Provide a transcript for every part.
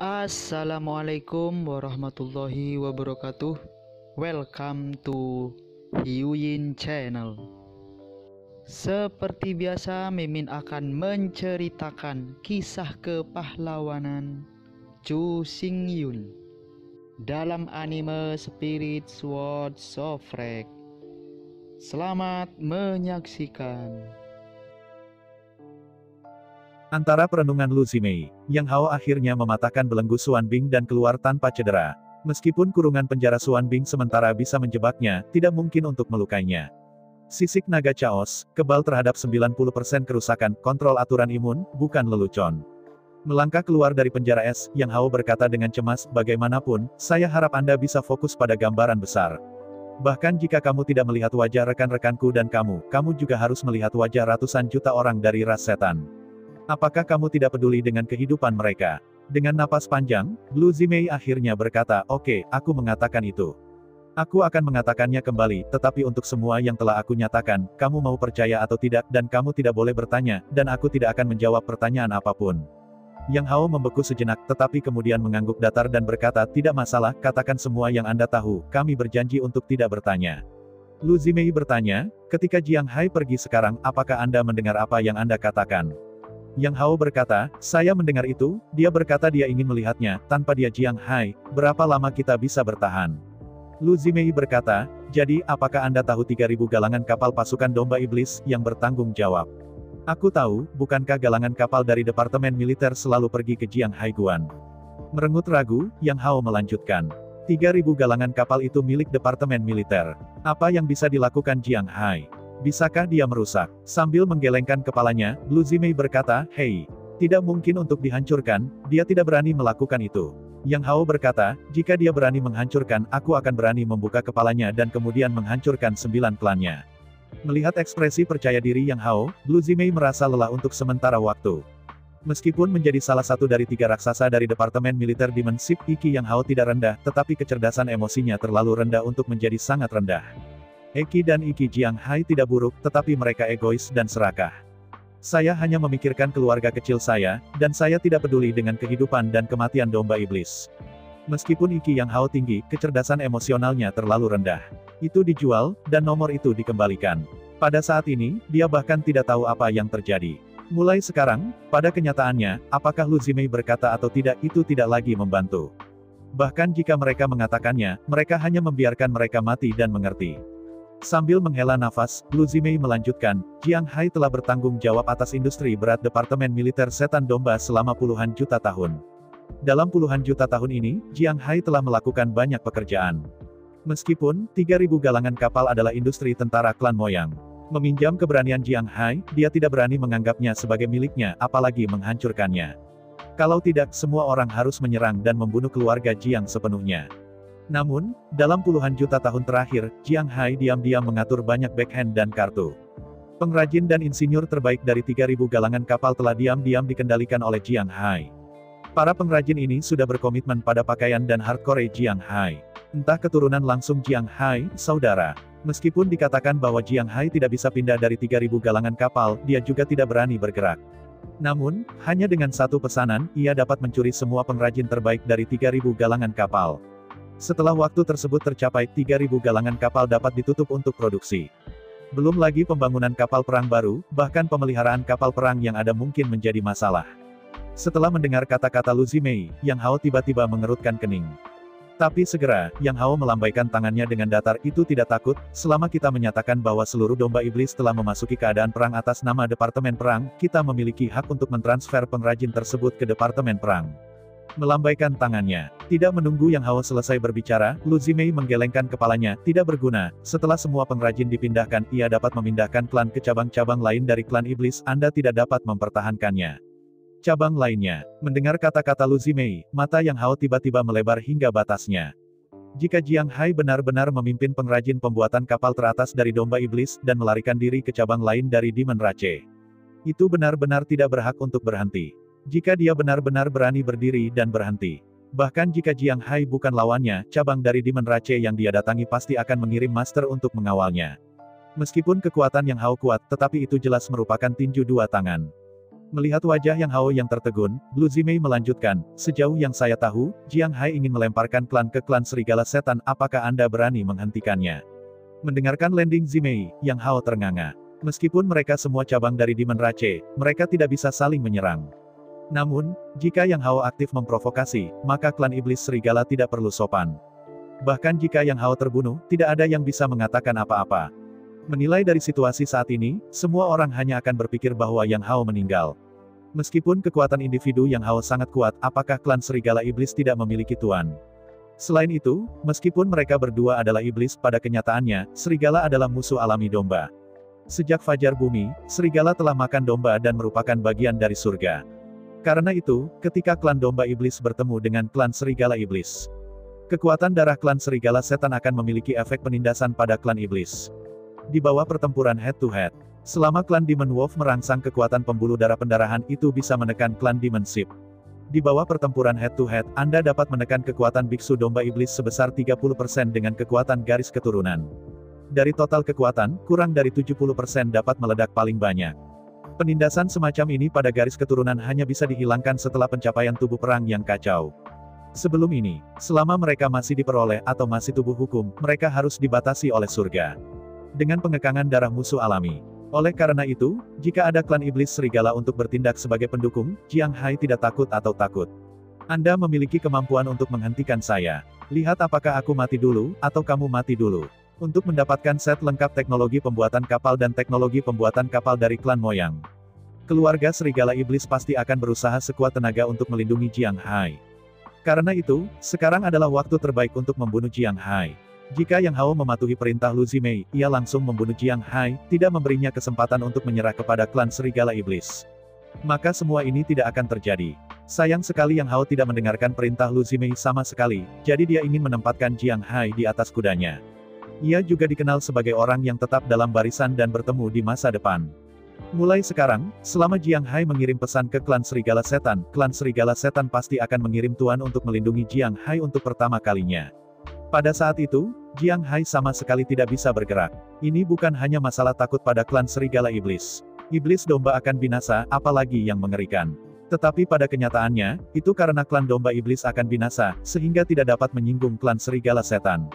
Assalamualaikum warahmatullahi wabarakatuh. Welcome to Hyuyin Channel. Seperti biasa, Mimin akan menceritakan kisah kepahlawanan Chu Xingyun dalam anime Spirit Sword Sofrek. Selamat menyaksikan. Antara perenungan Lu Zimei, Yang Hao akhirnya mematahkan belenggu Xuan Bing dan keluar tanpa cedera. Meskipun kurungan penjara Xuan Bing sementara bisa menjebaknya, tidak mungkin untuk melukainya. Sisik naga Chaos, kebal terhadap 90% kerusakan, kontrol aturan imun, bukan lelucon. Melangkah keluar dari penjara es, Yang Hao berkata dengan cemas, bagaimanapun, saya harap Anda bisa fokus pada gambaran besar. Bahkan jika kamu tidak melihat wajah rekan-rekanku dan kamu juga harus melihat wajah ratusan juta orang dari ras setan. Apakah kamu tidak peduli dengan kehidupan mereka? Dengan napas panjang, Lu Zimei akhirnya berkata, oke, aku mengatakan itu. Aku akan mengatakannya kembali, tetapi untuk semua yang telah aku nyatakan, kamu mau percaya atau tidak, dan kamu tidak boleh bertanya, dan aku tidak akan menjawab pertanyaan apapun. Yang Hao membeku sejenak, tetapi kemudian mengangguk datar dan berkata, tidak masalah, katakan semua yang Anda tahu, kami berjanji untuk tidak bertanya. Lu Zimei bertanya, ketika Jiang Hai pergi sekarang, apakah Anda mendengar apa yang Anda katakan? Yang Hao berkata, saya mendengar itu, dia berkata dia ingin melihatnya, tanpa dia Jiang Hai, berapa lama kita bisa bertahan? Lu Zimei berkata, jadi, apakah Anda tahu 3.000 galangan kapal pasukan domba iblis, yang bertanggung jawab? Aku tahu, bukankah galangan kapal dari Departemen Militer selalu pergi ke Jiang Hai Guan? Merengut ragu, Yang Hao melanjutkan. 3.000 galangan kapal itu milik Departemen Militer. Apa yang bisa dilakukan Jiang Hai? Bisakah dia merusak? Sambil menggelengkan kepalanya, Lu Zimei berkata, hei, tidak mungkin untuk dihancurkan, dia tidak berani melakukan itu. Yang Hao berkata, jika dia berani menghancurkan, aku akan berani membuka kepalanya dan kemudian menghancurkan 9 klannya. Melihat ekspresi percaya diri Yang Hao, Lu Zimei merasa lelah untuk sementara waktu. Meskipun menjadi salah satu dari 3 raksasa dari Departemen Militer Demon Ship, IQ Yang Hao tidak rendah, tetapi kecerdasan emosinya terlalu rendah untuk menjadi sangat rendah. Eki dan Iki Jiang Hai tidak buruk, tetapi mereka egois dan serakah. Saya hanya memikirkan keluarga kecil saya, dan saya tidak peduli dengan kehidupan dan kematian domba iblis. Meskipun Iki Yang Hao tinggi, kecerdasan emosionalnya terlalu rendah. Itu dijual, dan nomor itu dikembalikan. Pada saat ini, dia bahkan tidak tahu apa yang terjadi. Mulai sekarang, pada kenyataannya, apakah Lu Zimei berkata atau tidak, itu tidak lagi membantu. Bahkan jika mereka mengatakannya, mereka hanya membiarkan mereka mati dan mengerti. Sambil menghela nafas, Lu Zimei melanjutkan, Jiang Hai telah bertanggung jawab atas industri berat Departemen Militer Setan Domba selama puluhan juta tahun. Dalam puluhan juta tahun ini, Jiang Hai telah melakukan banyak pekerjaan. Meskipun, 3.000 galangan kapal adalah industri tentara klan Moyang. Meminjam keberanian Jiang Hai, dia tidak berani menganggapnya sebagai miliknya, apalagi menghancurkannya. Kalau tidak, semua orang harus menyerang dan membunuh keluarga Jiang sepenuhnya. Namun, dalam puluhan juta tahun terakhir, Jiang Hai diam-diam mengatur banyak backhand dan kartu. Pengrajin dan insinyur terbaik dari 3.000 galangan kapal telah diam-diam dikendalikan oleh Jiang Hai. Para pengrajin ini sudah berkomitmen pada pakaian dan hardcore Jiang Hai. Entah keturunan langsung Jiang Hai, saudara. Meskipun dikatakan bahwa Jiang Hai tidak bisa pindah dari 3.000 galangan kapal, dia juga tidak berani bergerak. Namun, hanya dengan satu pesanan, ia dapat mencuri semua pengrajin terbaik dari 3.000 galangan kapal. Setelah waktu tersebut tercapai, 3.000 galangan kapal dapat ditutup untuk produksi. Belum lagi pembangunan kapal perang baru, bahkan pemeliharaan kapal perang yang ada mungkin menjadi masalah. Setelah mendengar kata-kata Lu Zimei, Yang Hao tiba-tiba mengerutkan kening. Tapi segera, Yang Hao melambaikan tangannya dengan datar, itu tidak takut, selama kita menyatakan bahwa seluruh domba iblis telah memasuki keadaan perang atas nama Departemen Perang, kita memiliki hak untuk mentransfer pengrajin tersebut ke Departemen Perang. Melambaikan tangannya. Tidak menunggu Yang Hao selesai berbicara, Lu Zimei menggelengkan kepalanya, tidak berguna, setelah semua pengrajin dipindahkan, ia dapat memindahkan klan ke cabang-cabang lain dari klan iblis, Anda tidak dapat mempertahankannya. Cabang lainnya. Mendengar kata-kata Lu Zimei, mata Yang Hao tiba-tiba melebar hingga batasnya. Jika Jiang Hai benar-benar memimpin pengrajin pembuatan kapal teratas dari domba iblis, dan melarikan diri ke cabang lain dari Demon Rache, itu benar-benar tidak berhak untuk berhenti. Jika dia benar-benar berani berdiri dan berhenti. Bahkan jika Jiang Hai bukan lawannya, cabang dari Demon Rache yang dia datangi pasti akan mengirim master untuk mengawalnya. Meskipun kekuatan Yang Hao kuat, tetapi itu jelas merupakan tinju dua tangan. Melihat wajah Yang Hao yang tertegun, Lu Zimei melanjutkan, sejauh yang saya tahu, Jiang Hai ingin melemparkan klan ke klan Serigala Setan, apakah Anda berani menghentikannya? Mendengarkan landing Zimei, Yang Hao ternganga. Meskipun mereka semua cabang dari Demon Rache, mereka tidak bisa saling menyerang. Namun, jika Yang Hao aktif memprovokasi, maka klan Iblis Serigala tidak perlu sopan. Bahkan jika Yang Hao terbunuh, tidak ada yang bisa mengatakan apa-apa. Menilai dari situasi saat ini, semua orang hanya akan berpikir bahwa Yang Hao meninggal. Meskipun kekuatan individu Yang Hao sangat kuat, apakah klan Serigala Iblis tidak memiliki tuan? Selain itu, meskipun mereka berdua adalah iblis, pada kenyataannya, serigala adalah musuh alami domba. Sejak fajar bumi, serigala telah makan domba dan merupakan bagian dari surga. Karena itu, ketika klan domba iblis bertemu dengan klan serigala iblis, kekuatan darah klan serigala setan akan memiliki efek penindasan pada klan iblis. Di bawah pertempuran head-to-head, selama klan Demon Wolf merangsang kekuatan pembuluh darah pendarahan itu bisa menekan klan Demon Ship. Di bawah pertempuran head-to-head, Anda dapat menekan kekuatan biksu domba iblis sebesar 30% dengan kekuatan garis keturunan. Dari total kekuatan, kurang dari 70% dapat meledak paling banyak. Penindasan semacam ini pada garis keturunan hanya bisa dihilangkan setelah pencapaian tubuh perang yang kacau. Sebelum ini, selama mereka masih diperoleh atau masih tubuh hukum, mereka harus dibatasi oleh surga dengan pengekangan darah musuh alami. Oleh karena itu, jika ada klan iblis serigala untuk bertindak sebagai pendukung, Jiang Hai tidak takut atau takut. Anda memiliki kemampuan untuk menghentikan saya. Lihat apakah aku mati dulu, atau kamu mati dulu. Untuk mendapatkan set lengkap teknologi pembuatan kapal dan teknologi pembuatan kapal dari klan Moyang, keluarga serigala iblis pasti akan berusaha sekuat tenaga untuk melindungi Jiang Hai. Karena itu, sekarang adalah waktu terbaik untuk membunuh Jiang Hai. Jika Yang Hao mematuhi perintah Lu Zimei, ia langsung membunuh Jiang Hai, tidak memberinya kesempatan untuk menyerah kepada klan serigala iblis. Maka semua ini tidak akan terjadi. Sayang sekali Yang Hao tidak mendengarkan perintah Lu Zimei sama sekali, jadi dia ingin menempatkan Jiang Hai di atas kudanya. Ia juga dikenal sebagai orang yang tetap dalam barisan dan bertemu di masa depan. Mulai sekarang, selama Jiang Hai mengirim pesan ke klan Serigala Setan pasti akan mengirim tuan untuk melindungi Jiang Hai untuk pertama kalinya. Pada saat itu, Jiang Hai sama sekali tidak bisa bergerak. Ini bukan hanya masalah takut pada klan Serigala Iblis. Iblis domba akan binasa, apalagi yang mengerikan. Tetapi pada kenyataannya, itu karena klan domba iblis akan binasa, sehingga tidak dapat menyinggung klan Serigala Setan.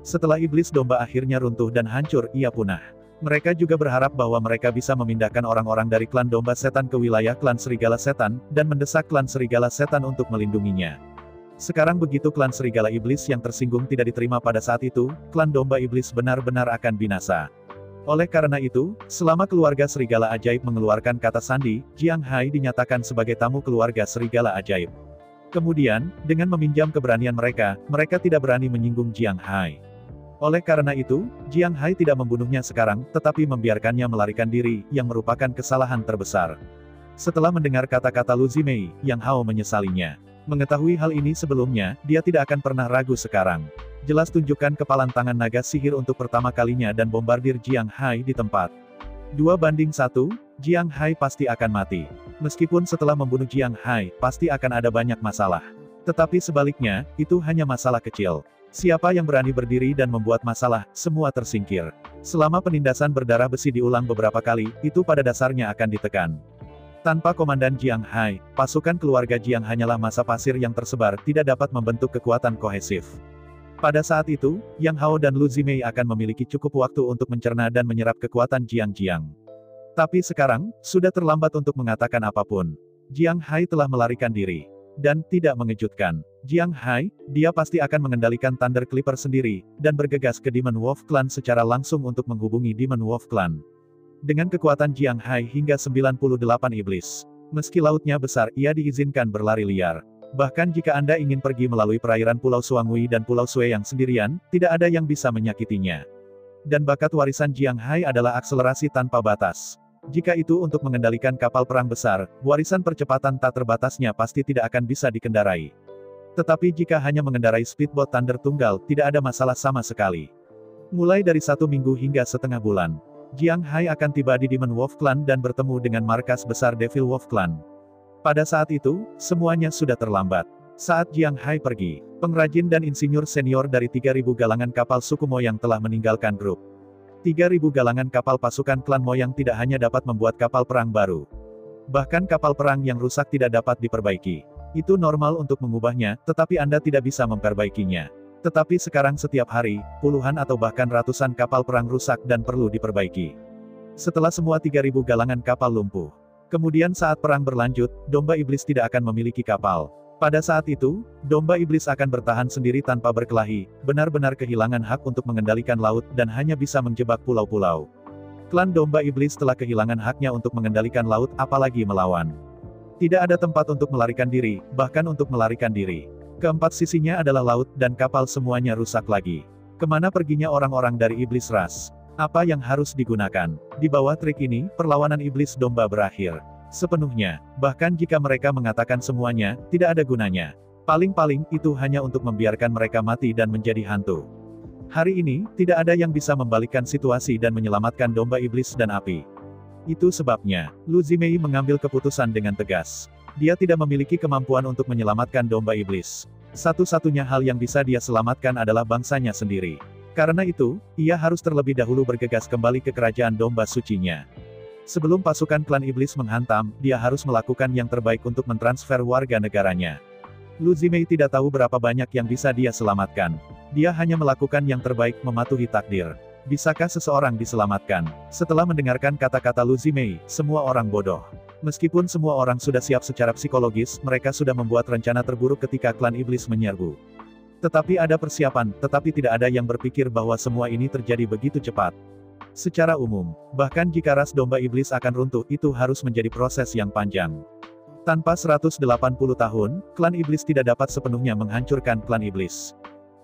Setelah iblis domba akhirnya runtuh dan hancur, ia punah. Mereka juga berharap bahwa mereka bisa memindahkan orang-orang dari klan domba setan ke wilayah klan Serigala Setan, dan mendesak klan Serigala Setan untuk melindunginya. Sekarang begitu klan Serigala Iblis yang tersinggung tidak diterima pada saat itu, klan domba iblis benar-benar akan binasa. Oleh karena itu, selama keluarga Serigala Ajaib mengeluarkan kata sandi, Jiang Hai dinyatakan sebagai tamu keluarga Serigala Ajaib. Kemudian, dengan meminjam keberanian mereka, mereka tidak berani menyinggung Jiang Hai. Oleh karena itu, Jiang Hai tidak membunuhnya sekarang, tetapi membiarkannya melarikan diri, yang merupakan kesalahan terbesar. Setelah mendengar kata-kata Lu Zimei, Yang Hao menyesalinya. Mengetahui hal ini sebelumnya, dia tidak akan pernah ragu sekarang. Jelas tunjukkan kepalan tangan naga sihir untuk pertama kalinya dan bombardir Jiang Hai di tempat. 2-1, Jiang Hai pasti akan mati. Meskipun setelah membunuh Jiang Hai, pasti akan ada banyak masalah. Tetapi sebaliknya, itu hanya masalah kecil. Siapa yang berani berdiri dan membuat masalah, semua tersingkir. Selama penindasan berdarah besi diulang beberapa kali, itu pada dasarnya akan ditekan. Tanpa komandan Jiang Hai, pasukan keluarga Jiang hanyalah masa pasir yang tersebar, tidak dapat membentuk kekuatan kohesif. Pada saat itu, Yang Hao dan Lu Zimei akan memiliki cukup waktu untuk mencerna dan menyerap kekuatan Jiang. Tapi sekarang, sudah terlambat untuk mengatakan apapun. Jiang Hai telah melarikan diri. Dan tidak mengejutkan, Jiang Hai, dia pasti akan mengendalikan Thunder Clipper sendiri, dan bergegas ke Demon Wolf Clan secara langsung untuk menghubungi Demon Wolf Clan. Dengan kekuatan Jiang Hai hingga 98 iblis. Meski lautnya besar, ia diizinkan berlari liar. Bahkan jika Anda ingin pergi melalui perairan Pulau Suangui dan Pulau Sue yang sendirian, tidak ada yang bisa menyakitinya. Dan bakat warisan Jiang Hai adalah akselerasi tanpa batas. Jika itu untuk mengendalikan kapal perang besar, warisan percepatan tak terbatasnya pasti tidak akan bisa dikendarai. Tetapi jika hanya mengendarai speedboat Thunder tunggal, tidak ada masalah sama sekali. Mulai dari 1 minggu hingga setengah bulan, Jiang Hai akan tiba di Demon Wolf Clan dan bertemu dengan markas besar Devil Wolf Clan. Pada saat itu, semuanya sudah terlambat. Saat Jiang Hai pergi, pengrajin dan insinyur senior dari 3.000 galangan kapal suku Moyang telah meninggalkan grup. 3.000 galangan kapal pasukan klan Moyang tidak hanya dapat membuat kapal perang baru. Bahkan kapal perang yang rusak tidak dapat diperbaiki. Itu normal untuk mengubahnya, tetapi Anda tidak bisa memperbaikinya. Tetapi sekarang setiap hari, puluhan atau bahkan ratusan kapal perang rusak dan perlu diperbaiki. Setelah semua 3.000 galangan kapal lumpuh. Kemudian saat perang berlanjut, domba iblis tidak akan memiliki kapal. Pada saat itu, domba iblis akan bertahan sendiri tanpa berkelahi, benar-benar kehilangan hak untuk mengendalikan laut dan hanya bisa menjebak pulau-pulau. Klan domba iblis telah kehilangan haknya untuk mengendalikan laut, apalagi melawan. Tidak ada tempat untuk melarikan diri, bahkan untuk melarikan diri. Keempat sisinya adalah laut dan kapal semuanya rusak lagi. Kemana perginya orang-orang dari iblis ras? Apa yang harus digunakan? Di bawah trik ini, perlawanan iblis domba berakhir. Sepenuhnya, bahkan jika mereka mengatakan semuanya, tidak ada gunanya. Paling-paling, itu hanya untuk membiarkan mereka mati dan menjadi hantu. Hari ini, tidak ada yang bisa membalikkan situasi dan menyelamatkan domba iblis dan api. Itu sebabnya, Lu Zimei mengambil keputusan dengan tegas. Dia tidak memiliki kemampuan untuk menyelamatkan domba iblis. Satu-satunya hal yang bisa dia selamatkan adalah bangsanya sendiri. Karena itu, ia harus terlebih dahulu bergegas kembali ke kerajaan domba sucinya. Sebelum pasukan klan iblis menghantam, dia harus melakukan yang terbaik untuk mentransfer warga negaranya. Lu Zimei tidak tahu berapa banyak yang bisa dia selamatkan. Dia hanya melakukan yang terbaik, mematuhi takdir. Bisakah seseorang diselamatkan? Setelah mendengarkan kata-kata Lu Zimei, semua orang bodoh. Meskipun semua orang sudah siap secara psikologis, mereka sudah membuat rencana terburuk ketika klan iblis menyerbu. Tetapi ada persiapan, tetapi tidak ada yang berpikir bahwa semua ini terjadi begitu cepat. Secara umum, bahkan jika ras domba iblis akan runtuh, itu harus menjadi proses yang panjang. Tanpa 180 tahun, klan iblis tidak dapat sepenuhnya menghancurkan klan iblis.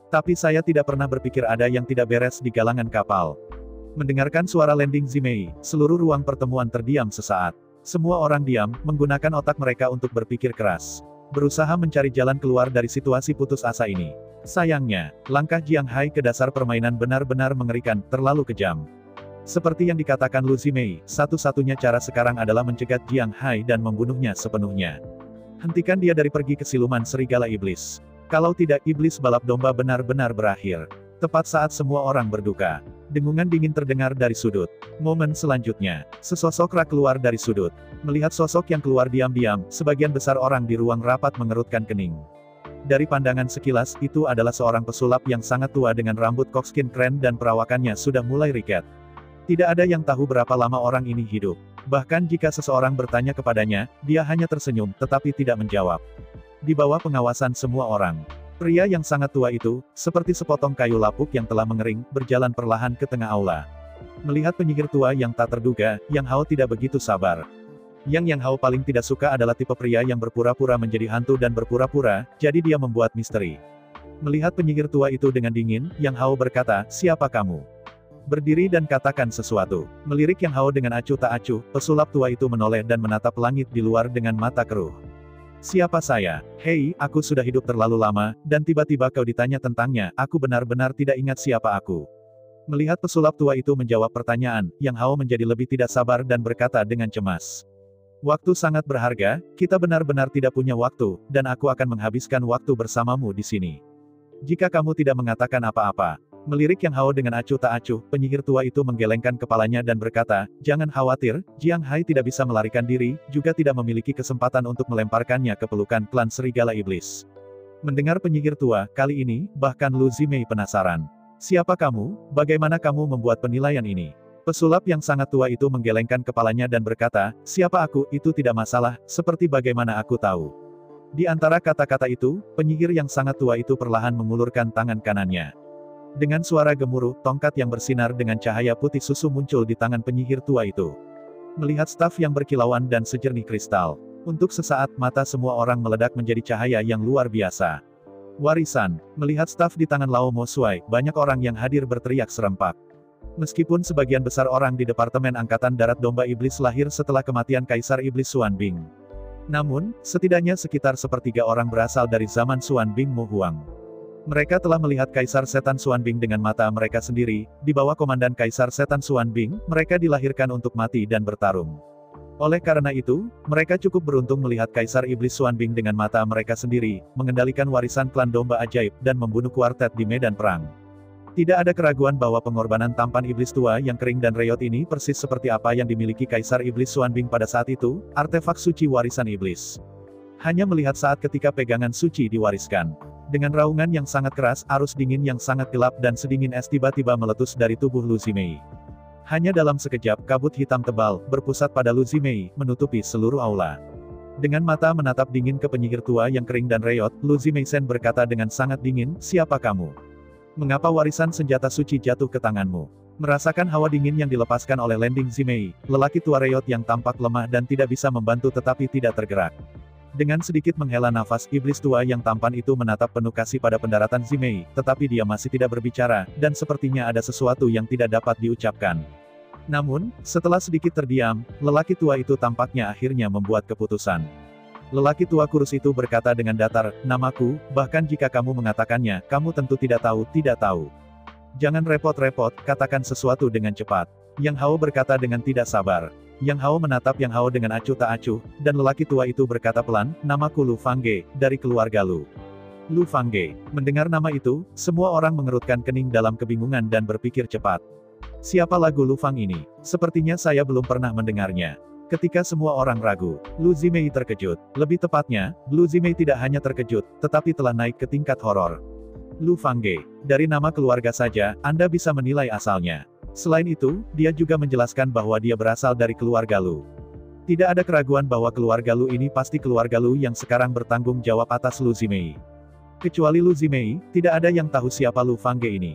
Tapi saya tidak pernah berpikir ada yang tidak beres di galangan kapal. Mendengarkan suara landing Zimei, seluruh ruang pertemuan terdiam sesaat. Semua orang diam, menggunakan otak mereka untuk berpikir keras. Berusaha mencari jalan keluar dari situasi putus asa ini. Sayangnya, langkah Jiang Hai ke dasar permainan benar-benar mengerikan, terlalu kejam. Seperti yang dikatakan Lu Zimei, satu-satunya cara sekarang adalah mencegat Jiang Hai dan membunuhnya sepenuhnya. Hentikan dia dari pergi ke siluman serigala iblis. Kalau tidak, iblis balap domba benar-benar berakhir. Tepat saat semua orang berduka. Dengungan dingin terdengar dari sudut. Momen selanjutnya, sesosok rak keluar dari sudut. Melihat sosok yang keluar diam-diam, sebagian besar orang di ruang rapat mengerutkan kening. Dari pandangan sekilas, itu adalah seorang pesulap yang sangat tua dengan rambut kokskin keren dan perawakannya sudah mulai riket. Tidak ada yang tahu berapa lama orang ini hidup. Bahkan jika seseorang bertanya kepadanya, dia hanya tersenyum, tetapi tidak menjawab. Di bawah pengawasan semua orang. Pria yang sangat tua itu, seperti sepotong kayu lapuk yang telah mengering, berjalan perlahan ke tengah aula. Melihat penyihir tua yang tak terduga, Yang Hao tidak begitu sabar. Yang Hao paling tidak suka adalah tipe pria yang berpura-pura menjadi hantu dan berpura-pura, jadi dia membuat misteri. Melihat penyihir tua itu dengan dingin, Yang Hao berkata, "Siapa kamu? Berdiri dan katakan sesuatu." Melirik Yang Hao dengan acuh tak acuh, pesulap tua itu menoleh dan menatap langit di luar dengan mata keruh. "Siapa saya? Hei, aku sudah hidup terlalu lama, dan tiba-tiba kau ditanya tentangnya, aku benar-benar tidak ingat siapa aku." Melihat pesulap tua itu menjawab pertanyaan, Yang Hao menjadi lebih tidak sabar dan berkata dengan cemas. "Waktu sangat berharga, kita benar-benar tidak punya waktu, dan aku akan menghabiskan waktu bersamamu di sini. Jika kamu tidak mengatakan apa-apa." Melirik Yang Hao dengan acuh tak acuh, penyihir tua itu menggelengkan kepalanya dan berkata, "Jangan khawatir, Jiang Hai tidak bisa melarikan diri, juga tidak memiliki kesempatan untuk melemparkannya ke pelukan klan serigala iblis." Mendengar penyihir tua, kali ini, bahkan Lu Zimei penasaran. "Siapa kamu? Bagaimana kamu membuat penilaian ini?" Pesulap yang sangat tua itu menggelengkan kepalanya dan berkata, "Siapa aku, itu tidak masalah, seperti bagaimana aku tahu." Di antara kata-kata itu, penyihir yang sangat tua itu perlahan mengulurkan tangan kanannya. Dengan suara gemuruh, tongkat yang bersinar dengan cahaya putih susu muncul di tangan penyihir tua itu. Melihat staf yang berkilauan dan sejernih kristal. Untuk sesaat, mata semua orang meledak menjadi cahaya yang luar biasa. Warisan. Melihat staf di tangan Lao Mo Suai, banyak orang yang hadir berteriak serempak. Meskipun sebagian besar orang di Departemen Angkatan Darat Domba Iblis lahir setelah kematian Kaisar Iblis Xuan Bing. Namun, setidaknya sekitar sepertiga orang berasal dari zaman Xuan Bing Mo Huang. Mereka telah melihat Kaisar Setan Xuan Bing dengan mata mereka sendiri, di bawah komandan Kaisar Setan Xuan Bing, mereka dilahirkan untuk mati dan bertarung. Oleh karena itu, mereka cukup beruntung melihat Kaisar Iblis Xuan Bing dengan mata mereka sendiri, mengendalikan warisan klan domba ajaib, dan membunuh kuartet di medan perang. Tidak ada keraguan bahwa pengorbanan tampan iblis tua yang kering dan reot ini persis seperti apa yang dimiliki Kaisar Iblis Xuanbing pada saat itu, artefak suci warisan iblis. Hanya melihat saat ketika pegangan suci diwariskan. Dengan raungan yang sangat keras, arus dingin yang sangat gelap dan sedingin es tiba-tiba meletus dari tubuh Lu Zimei. Hanya dalam sekejap, kabut hitam tebal, berpusat pada Lu Zimei, menutupi seluruh aula. Dengan mata menatap dingin ke penyihir tua yang kering dan reot, Lu Zimei Sen berkata dengan sangat dingin, "Siapa kamu? Mengapa warisan senjata suci jatuh ke tanganmu?" Merasakan hawa dingin yang dilepaskan oleh Lending Zimei, lelaki tua reot yang tampak lemah dan tidak bisa membantu tetapi tidak tergerak. Dengan sedikit menghela nafas, iblis tua yang tampan itu menatap penuh kasih pada pendaratan Zimei, tetapi dia masih tidak berbicara, dan sepertinya ada sesuatu yang tidak dapat diucapkan. Namun, setelah sedikit terdiam, lelaki tua itu tampaknya akhirnya membuat keputusan. Lelaki tua kurus itu berkata dengan datar, "Namaku, bahkan jika kamu mengatakannya, kamu tentu tidak tahu, tidak tahu. Jangan repot-repot, katakan sesuatu dengan cepat." Yang Hao berkata dengan tidak sabar. Yang Hao menatap Yang Hao dengan acuh tak acuh, dan lelaki tua itu berkata pelan, "Namaku Lu Fangge, dari keluarga Lu." Lu Fangge. Mendengar nama itu, semua orang mengerutkan kening dalam kebingungan dan berpikir cepat. Siapa lagu Lu Fang ini? Sepertinya saya belum pernah mendengarnya. Ketika semua orang ragu, Lu Zimei terkejut. Lebih tepatnya, Lu Zimei tidak hanya terkejut, tetapi telah naik ke tingkat horor. Lu Fangge. Dari nama keluarga saja, Anda bisa menilai asalnya. Selain itu, dia juga menjelaskan bahwa dia berasal dari keluarga Lu. Tidak ada keraguan bahwa keluarga Lu ini pasti keluarga Lu yang sekarang bertanggung jawab atas Lu Zimei. Kecuali Lu Zimei, tidak ada yang tahu siapa Lu Fangge ini.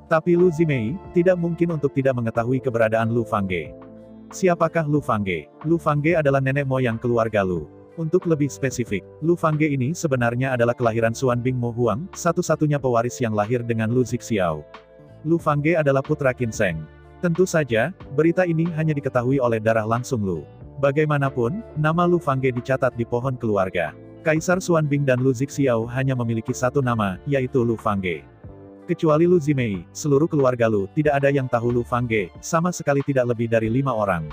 Tapi Lu Zimei, tidak mungkin untuk tidak mengetahui keberadaan Lu Fangge. Siapakah Lu Fangge? Lu Fangge adalah nenek moyang keluarga Lu. Untuk lebih spesifik, Lu Fangge ini sebenarnya adalah kelahiran Xuanbing Mo Huang, satu-satunya pewaris yang lahir dengan Lu Zixiao. Lu Fangge adalah putra Qin Sheng. Tentu saja, berita ini hanya diketahui oleh darah langsung Lu. Bagaimanapun, nama Lu Fangge dicatat di pohon keluarga. Kaisar Xuanbing dan Lu Zixiao hanya memiliki satu nama, yaitu Lu Fangge. Kecuali Lu Zimei, seluruh keluarga Lu tidak ada yang tahu Lu Fangge, sama sekali tidak lebih dari 5 orang.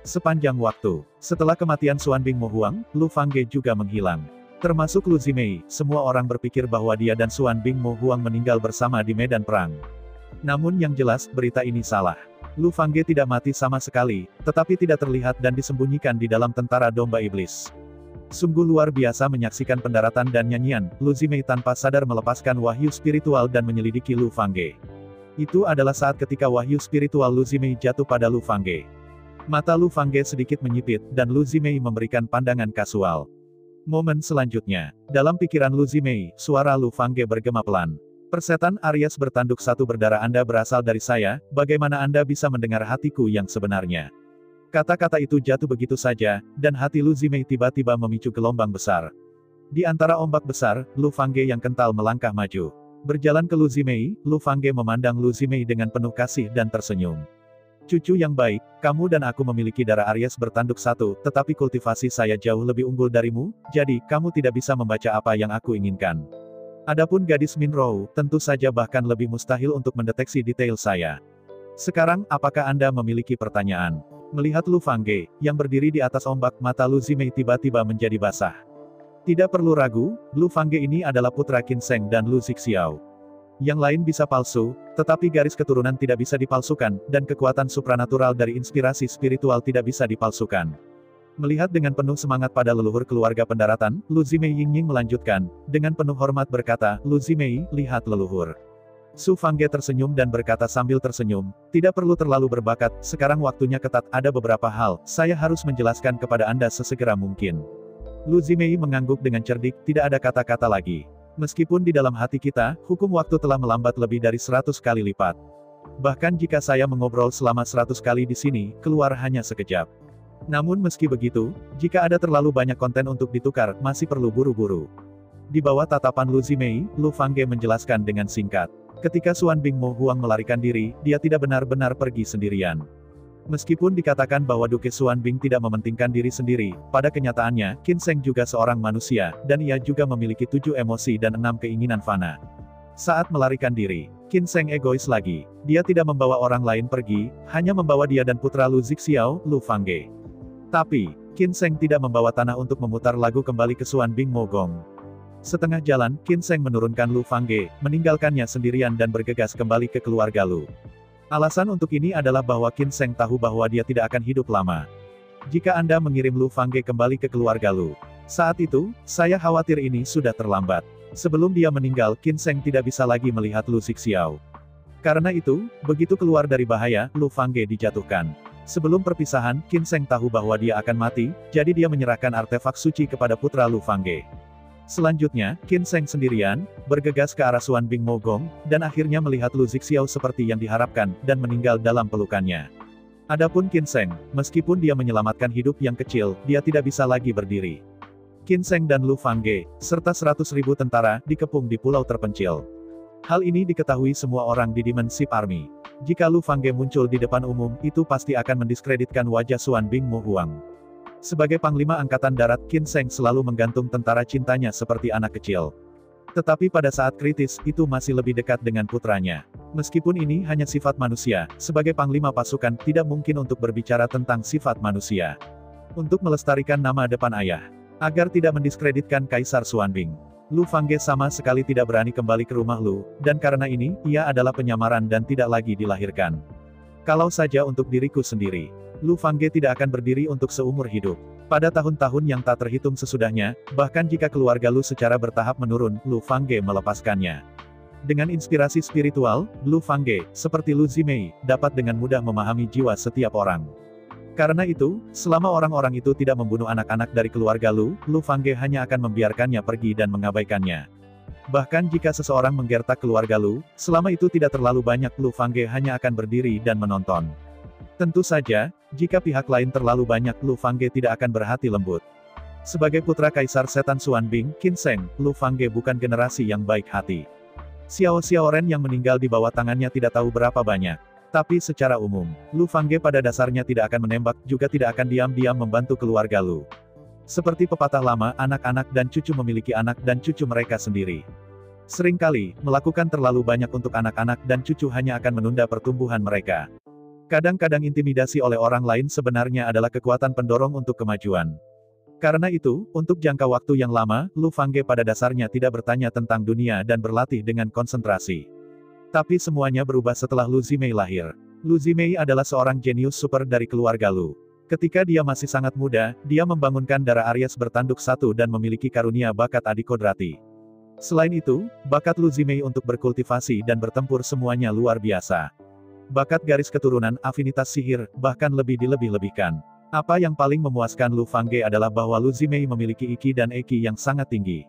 Sepanjang waktu, setelah kematian Xuanbing Mo Huang, Lu Fangge juga menghilang. Termasuk Lu Zimei, semua orang berpikir bahwa dia dan Xuanbing Mo Huang meninggal bersama di medan perang. Namun yang jelas, berita ini salah. Lu Fangge tidak mati sama sekali, tetapi tidak terlihat dan disembunyikan di dalam tentara domba iblis. Sungguh luar biasa menyaksikan pendaratan dan nyanyian, Lu Zimei tanpa sadar melepaskan wahyu spiritual dan menyelidiki Lu Fangge. Itu adalah saat ketika wahyu spiritual Lu Zimei jatuh pada Lu Fangge. Mata Lu Fangge sedikit menyipit, dan Lu Zimei memberikan pandangan kasual. Momen selanjutnya, dalam pikiran Lu Zimei, suara Lu Fangge bergema pelan. "Persetan Aries bertanduk satu berdarah Anda berasal dari saya, bagaimana Anda bisa mendengar hatiku yang sebenarnya?" Kata-kata itu jatuh begitu saja, dan hati Lu Zimei tiba-tiba memicu gelombang besar. Di antara ombak besar, Lu Fangge yang kental melangkah maju. Berjalan ke Lu Zimei, Lu Fangge memandang Lu Zimei dengan penuh kasih dan tersenyum. "Cucu yang baik, kamu dan aku memiliki darah Aries bertanduk satu, tetapi kultivasi saya jauh lebih unggul darimu, jadi, kamu tidak bisa membaca apa yang aku inginkan. Adapun gadis Minrou, tentu saja bahkan lebih mustahil untuk mendeteksi detail saya. Sekarang, apakah Anda memiliki pertanyaan?" Melihat Lu Fangge, yang berdiri di atas ombak, mata Lu Zimei tiba-tiba menjadi basah. Tidak perlu ragu, Lu Fangge ini adalah putra Qin Sheng dan Lu Zixiao. Yang lain bisa palsu, tetapi garis keturunan tidak bisa dipalsukan, dan kekuatan supranatural dari inspirasi spiritual tidak bisa dipalsukan. Melihat dengan penuh semangat pada leluhur keluarga pendaratan, Lu Zimei Yingying melanjutkan, dengan penuh hormat berkata, "Lu Zimei, lihat leluhur." Su Fangge tersenyum dan berkata sambil tersenyum, "Tidak perlu terlalu berbakat, sekarang waktunya ketat, ada beberapa hal, saya harus menjelaskan kepada Anda sesegera mungkin." Lu Zimei mengangguk dengan cerdik, tidak ada kata-kata lagi. Meskipun di dalam hati kita, hukum waktu telah melambat lebih dari 100 kali lipat. Bahkan jika saya mengobrol selama 100 kali di sini, keluar hanya sekejap. Namun meski begitu, jika ada terlalu banyak konten untuk ditukar, masih perlu buru-buru. Di bawah tatapan Lu Zimei, Lu Fangge menjelaskan dengan singkat. Ketika Xuanbing Mo Huang melarikan diri, dia tidak benar-benar pergi sendirian. Meskipun dikatakan bahwa Duke Xuanbing tidak mementingkan diri sendiri, pada kenyataannya, Qin Sheng juga seorang manusia, dan ia juga memiliki 7 emosi dan 6 keinginan fana. Saat melarikan diri, Qin Sheng egois lagi. Dia tidak membawa orang lain pergi, hanya membawa dia dan putra Lu Zixiao, Lu Fangge. Tapi, Qin Sheng tidak membawa tanah untuk memutar lagu kembali ke Xuanbing Mo Gong. Setengah jalan, Qin Sheng menurunkan Lu Fangge, meninggalkannya sendirian dan bergegas kembali ke keluarga Lu. Alasan untuk ini adalah bahwa Qin Sheng tahu bahwa dia tidak akan hidup lama. Jika Anda mengirim Lu Fangge kembali ke keluarga Lu, saat itu, saya khawatir ini sudah terlambat. Sebelum dia meninggal, Qin Sheng tidak bisa lagi melihat Lu Zixiao. Karena itu, begitu keluar dari bahaya, Lu Fangge dijatuhkan. Sebelum perpisahan, Qin Sheng tahu bahwa dia akan mati, jadi dia menyerahkan artefak suci kepada putra Lu Fangge. Selanjutnya, Qin Sheng sendirian, bergegas ke arah Xuan Bing Mogong, dan akhirnya melihat Lu Zixiao seperti yang diharapkan, dan meninggal dalam pelukannya. Adapun Qin Sheng, meskipun dia menyelamatkan hidup yang kecil, dia tidak bisa lagi berdiri. Qin Sheng dan Lu Fangge, serta 100.000 tentara, dikepung di pulau terpencil. Hal ini diketahui semua orang di Demon Ship Army. Jika Lu Fangge muncul di depan umum, itu pasti akan mendiskreditkan wajah Xuan Bing Mo Huang. Sebagai Panglima Angkatan Darat, Qin Sheng selalu menggantung tentara cintanya seperti anak kecil. Tetapi pada saat kritis, itu masih lebih dekat dengan putranya. Meskipun ini hanya sifat manusia, sebagai Panglima pasukan, tidak mungkin untuk berbicara tentang sifat manusia. Untuk melestarikan nama depan ayah. Agar tidak mendiskreditkan Kaisar Xuan Bing. Lu Fangge sama sekali tidak berani kembali ke rumah Lu, dan karena ini, ia adalah penyamaran dan tidak lagi dilahirkan. Kalau saja untuk diriku sendiri, Lu Fangge tidak akan berdiri untuk seumur hidup. Pada tahun-tahun yang tak terhitung sesudahnya, bahkan jika keluarga Lu secara bertahap menurun, Lu Fangge melepaskannya. Dengan inspirasi spiritual, Lu Fangge, seperti Lu Zimei, dapat dengan mudah memahami jiwa setiap orang. Karena itu, selama orang-orang itu tidak membunuh anak-anak dari keluarga Lu Fangge hanya akan membiarkannya pergi dan mengabaikannya. Bahkan jika seseorang menggertak keluarga Lu, selama itu tidak terlalu banyak, Lu Fangge hanya akan berdiri dan menonton. Tentu saja, jika pihak lain terlalu banyak, Lu Fangge tidak akan berhati lembut. Sebagai putra Kaisar Setan Xuan Bing, Qin Sheng, Lu Fangge bukan generasi yang baik hati. Xiao Xiaoren yang meninggal di bawah tangannya tidak tahu berapa banyak. Tapi secara umum, Lu Fangge pada dasarnya tidak akan menembak, juga tidak akan diam-diam membantu keluarga Lu. Seperti pepatah lama, anak-anak dan cucu memiliki anak dan cucu mereka sendiri. Seringkali, melakukan terlalu banyak untuk anak-anak dan cucu hanya akan menunda pertumbuhan mereka. Kadang-kadang intimidasi oleh orang lain sebenarnya adalah kekuatan pendorong untuk kemajuan. Karena itu, untuk jangka waktu yang lama, Lu Fangge pada dasarnya tidak bertanya tentang dunia dan berlatih dengan konsentrasi. Tapi semuanya berubah setelah Lu Zimei lahir. Lu Zimei adalah seorang jenius super dari keluarga Lu. Ketika dia masih sangat muda, dia membangunkan darah Aries bertanduk satu dan memiliki karunia bakat adikodrati. Selain itu, bakat Lu Zimei untuk berkultivasi dan bertempur semuanya luar biasa. Bakat garis keturunan, afinitas sihir, bahkan lebih dilebih-lebihkan. Apa yang paling memuaskan Lu Fangge adalah bahwa Lu Zimei memiliki Iki dan Eki yang sangat tinggi.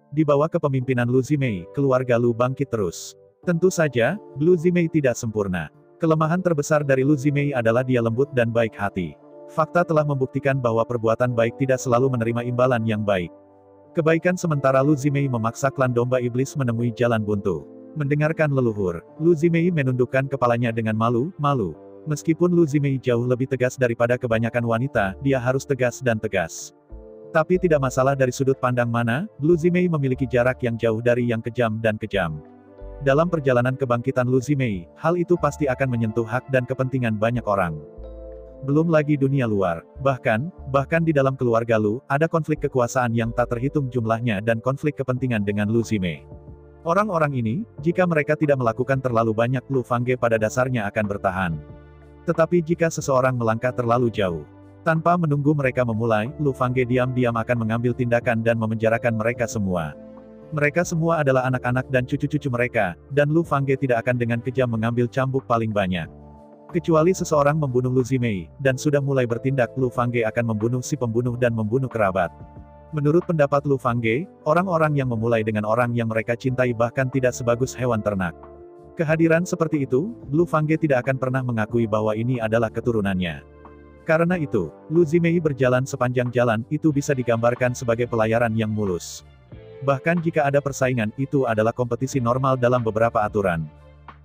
Di bawah kepemimpinan Lu Zimei, keluarga Lu bangkit terus. Tentu saja, Lu Zimei tidak sempurna. Kelemahan terbesar dari Lu Zimei adalah dia lembut dan baik hati. Fakta telah membuktikan bahwa perbuatan baik tidak selalu menerima imbalan yang baik. Kebaikan sementara Lu Zimei memaksa klan domba iblis menemui jalan buntu. Mendengarkan leluhur, Lu Zimei menundukkan kepalanya dengan malu. Meskipun Lu Zimei jauh lebih tegas daripada kebanyakan wanita, dia harus tegas dan tegas. Tapi tidak masalah dari sudut pandang mana, Lu Zimei memiliki jarak yang jauh dari yang kejam dan kejam. Dalam perjalanan kebangkitan Lu Zimei, hal itu pasti akan menyentuh hak dan kepentingan banyak orang. Belum lagi dunia luar, bahkan di dalam keluarga Lu, ada konflik kekuasaan yang tak terhitung jumlahnya dan konflik kepentingan dengan Lu Zimei. Orang-orang ini, jika mereka tidak melakukan terlalu banyak, Lu Fangge pada dasarnya akan bertahan. Tetapi jika seseorang melangkah terlalu jauh, tanpa menunggu mereka memulai, Lu Fangge diam-diam akan mengambil tindakan dan memenjarakan mereka semua. Mereka semua adalah anak-anak dan cucu-cucu mereka, dan Lu Fangge tidak akan dengan kejam mengambil cambuk paling banyak. Kecuali seseorang membunuh Lu Zimei, dan sudah mulai bertindak, Lu Fangge akan membunuh si pembunuh dan membunuh kerabat. Menurut pendapat Lu Fangge, orang-orang yang memulai dengan orang yang mereka cintai bahkan tidak sebagus hewan ternak. Kehadiran seperti itu, Lu Fangge tidak akan pernah mengakui bahwa ini adalah keturunannya. Karena itu, Lu Zimei berjalan sepanjang jalan, itu bisa digambarkan sebagai pelayaran yang mulus. Bahkan jika ada persaingan, itu adalah kompetisi normal dalam beberapa aturan.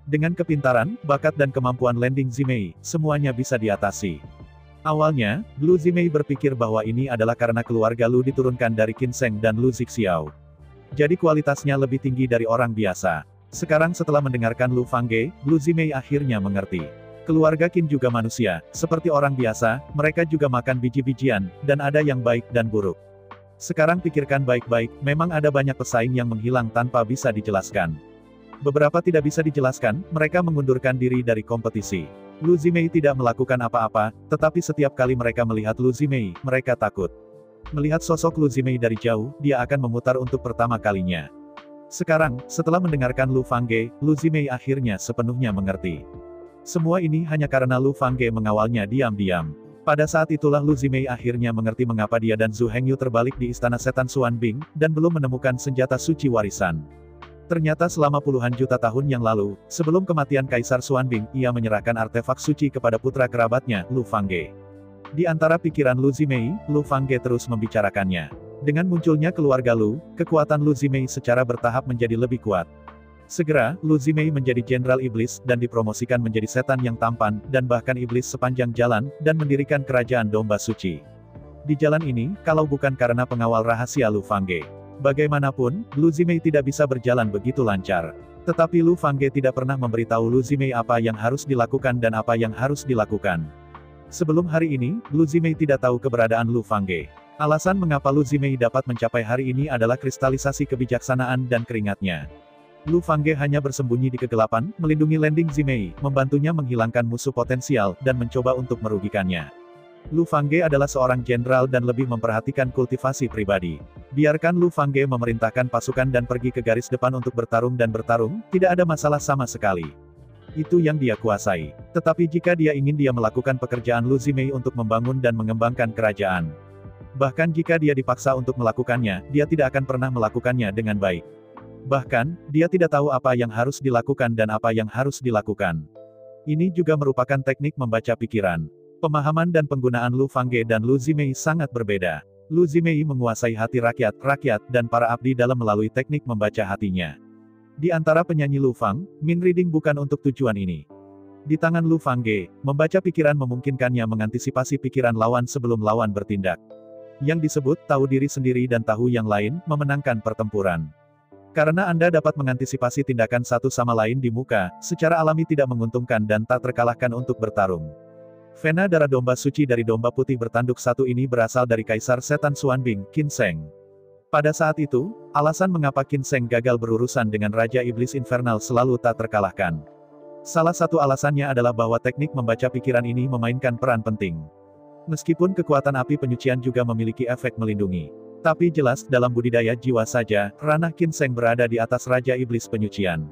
Dengan kepintaran, bakat dan kemampuan landing Zimei, semuanya bisa diatasi. Awalnya, Lu Zimei berpikir bahwa ini adalah karena keluarga Lu diturunkan dari Qin Sheng dan Lu Zixiao. Jadi kualitasnya lebih tinggi dari orang biasa. Sekarang setelah mendengarkan Lu Fangge, Lu Zimei akhirnya mengerti. Keluarga Qin juga manusia, seperti orang biasa, mereka juga makan biji-bijian, dan ada yang baik dan buruk. Sekarang pikirkan baik-baik, memang ada banyak pesaing yang menghilang tanpa bisa dijelaskan. Beberapa tidak bisa dijelaskan, mereka mengundurkan diri dari kompetisi. Lu Zimei tidak melakukan apa-apa, tetapi setiap kali mereka melihat Lu Zimei, mereka takut. Melihat sosok Lu Zimei dari jauh, dia akan memutar untuk pertama kalinya. Sekarang, setelah mendengarkan Lu Fangge, Lu Zimei akhirnya sepenuhnya mengerti. Semua ini hanya karena Lu Fangge mengawalnya diam-diam. Pada saat itulah Lu Zimei akhirnya mengerti mengapa dia dan Zhu Hengyu terbalik di istana setan Xuan Bing, dan belum menemukan senjata suci warisan. Ternyata selama puluhan juta tahun yang lalu, sebelum kematian Kaisar Xuan Bing, ia menyerahkan artefak suci kepada putra kerabatnya, Lu Fangge. Di antara pikiran Lu Zimei, Lu Fangge terus membicarakannya. Dengan munculnya keluarga Lu, kekuatan Lu Zimei secara bertahap menjadi lebih kuat. Segera, Lu Zimei menjadi Jenderal Iblis, dan dipromosikan menjadi setan yang tampan, dan bahkan iblis sepanjang jalan, dan mendirikan kerajaan domba suci. Di jalan ini, kalau bukan karena pengawal rahasia Lu Fangge, bagaimanapun, Lu Zimei tidak bisa berjalan begitu lancar. Tetapi Lu Fangge tidak pernah memberitahu Lu Zimei apa yang harus dilakukan dan apa yang harus dilakukan. Sebelum hari ini, Lu Zimei tidak tahu keberadaan Lu Fangge. Alasan mengapa Lu Zimei dapat mencapai hari ini adalah kristalisasi kebijaksanaan dan keringatnya. Lu Fangge hanya bersembunyi di kegelapan, melindungi Lending Zimei, membantunya menghilangkan musuh potensial, dan mencoba untuk merugikannya. Lu Fangge adalah seorang jenderal dan lebih memperhatikan kultivasi pribadi. Biarkan Lu Fangge memerintahkan pasukan dan pergi ke garis depan untuk bertarung, tidak ada masalah sama sekali. Itu yang dia kuasai. Tetapi jika dia ingin melakukan pekerjaan Lu Zimei untuk membangun dan mengembangkan kerajaan. Bahkan jika dia dipaksa untuk melakukannya, dia tidak akan pernah melakukannya dengan baik. Bahkan, dia tidak tahu apa yang harus dilakukan dan apa yang harus dilakukan. Ini juga merupakan teknik membaca pikiran. Pemahaman dan penggunaan Lu Fangge dan Lu Zimei sangat berbeda. Lu Zimei menguasai hati rakyat, dan para abdi dalam melalui teknik membaca hatinya. Di antara penyanyi Lu Fang, mind reading bukan untuk tujuan ini. Di tangan Lu Fangge, membaca pikiran memungkinkannya mengantisipasi pikiran lawan sebelum lawan bertindak. Yang disebut tahu diri sendiri dan tahu yang lain, memenangkan pertempuran. Karena Anda dapat mengantisipasi tindakan satu sama lain di muka, secara alami tidak menguntungkan dan tak terkalahkan untuk bertarung. Vena darah domba suci dari domba putih bertanduk satu ini berasal dari Kaisar Setan Xuan Bing, Qin Sheng. Pada saat itu, alasan mengapa Qin Sheng gagal berurusan dengan Raja Iblis Infernal selalu tak terkalahkan. Salah satu alasannya adalah bahwa teknik membaca pikiran ini memainkan peran penting. Meskipun kekuatan api penyucian juga memiliki efek melindungi. Tapi jelas, dalam budidaya jiwa saja, ranah Qin Sheng berada di atas Raja Iblis Penyucian.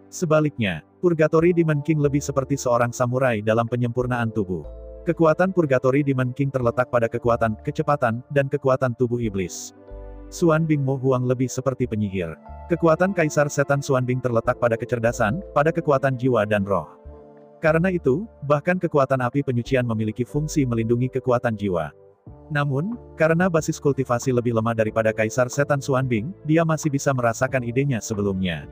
Sebaliknya, Purgatory Demon King lebih seperti seorang samurai dalam penyempurnaan tubuh. Kekuatan Purgatory Demon King terletak pada kekuatan, kecepatan, dan kekuatan tubuh iblis. Xuan Bing Mo Huang lebih seperti penyihir. Kekuatan Kaisar Setan Xuan Bing terletak pada kecerdasan, pada kekuatan jiwa dan roh. Karena itu, bahkan kekuatan api penyucian memiliki fungsi melindungi kekuatan jiwa. Namun, karena basis kultivasi lebih lemah daripada Kaisar Setan Xuan Bing, dia masih bisa merasakan idenya sebelumnya.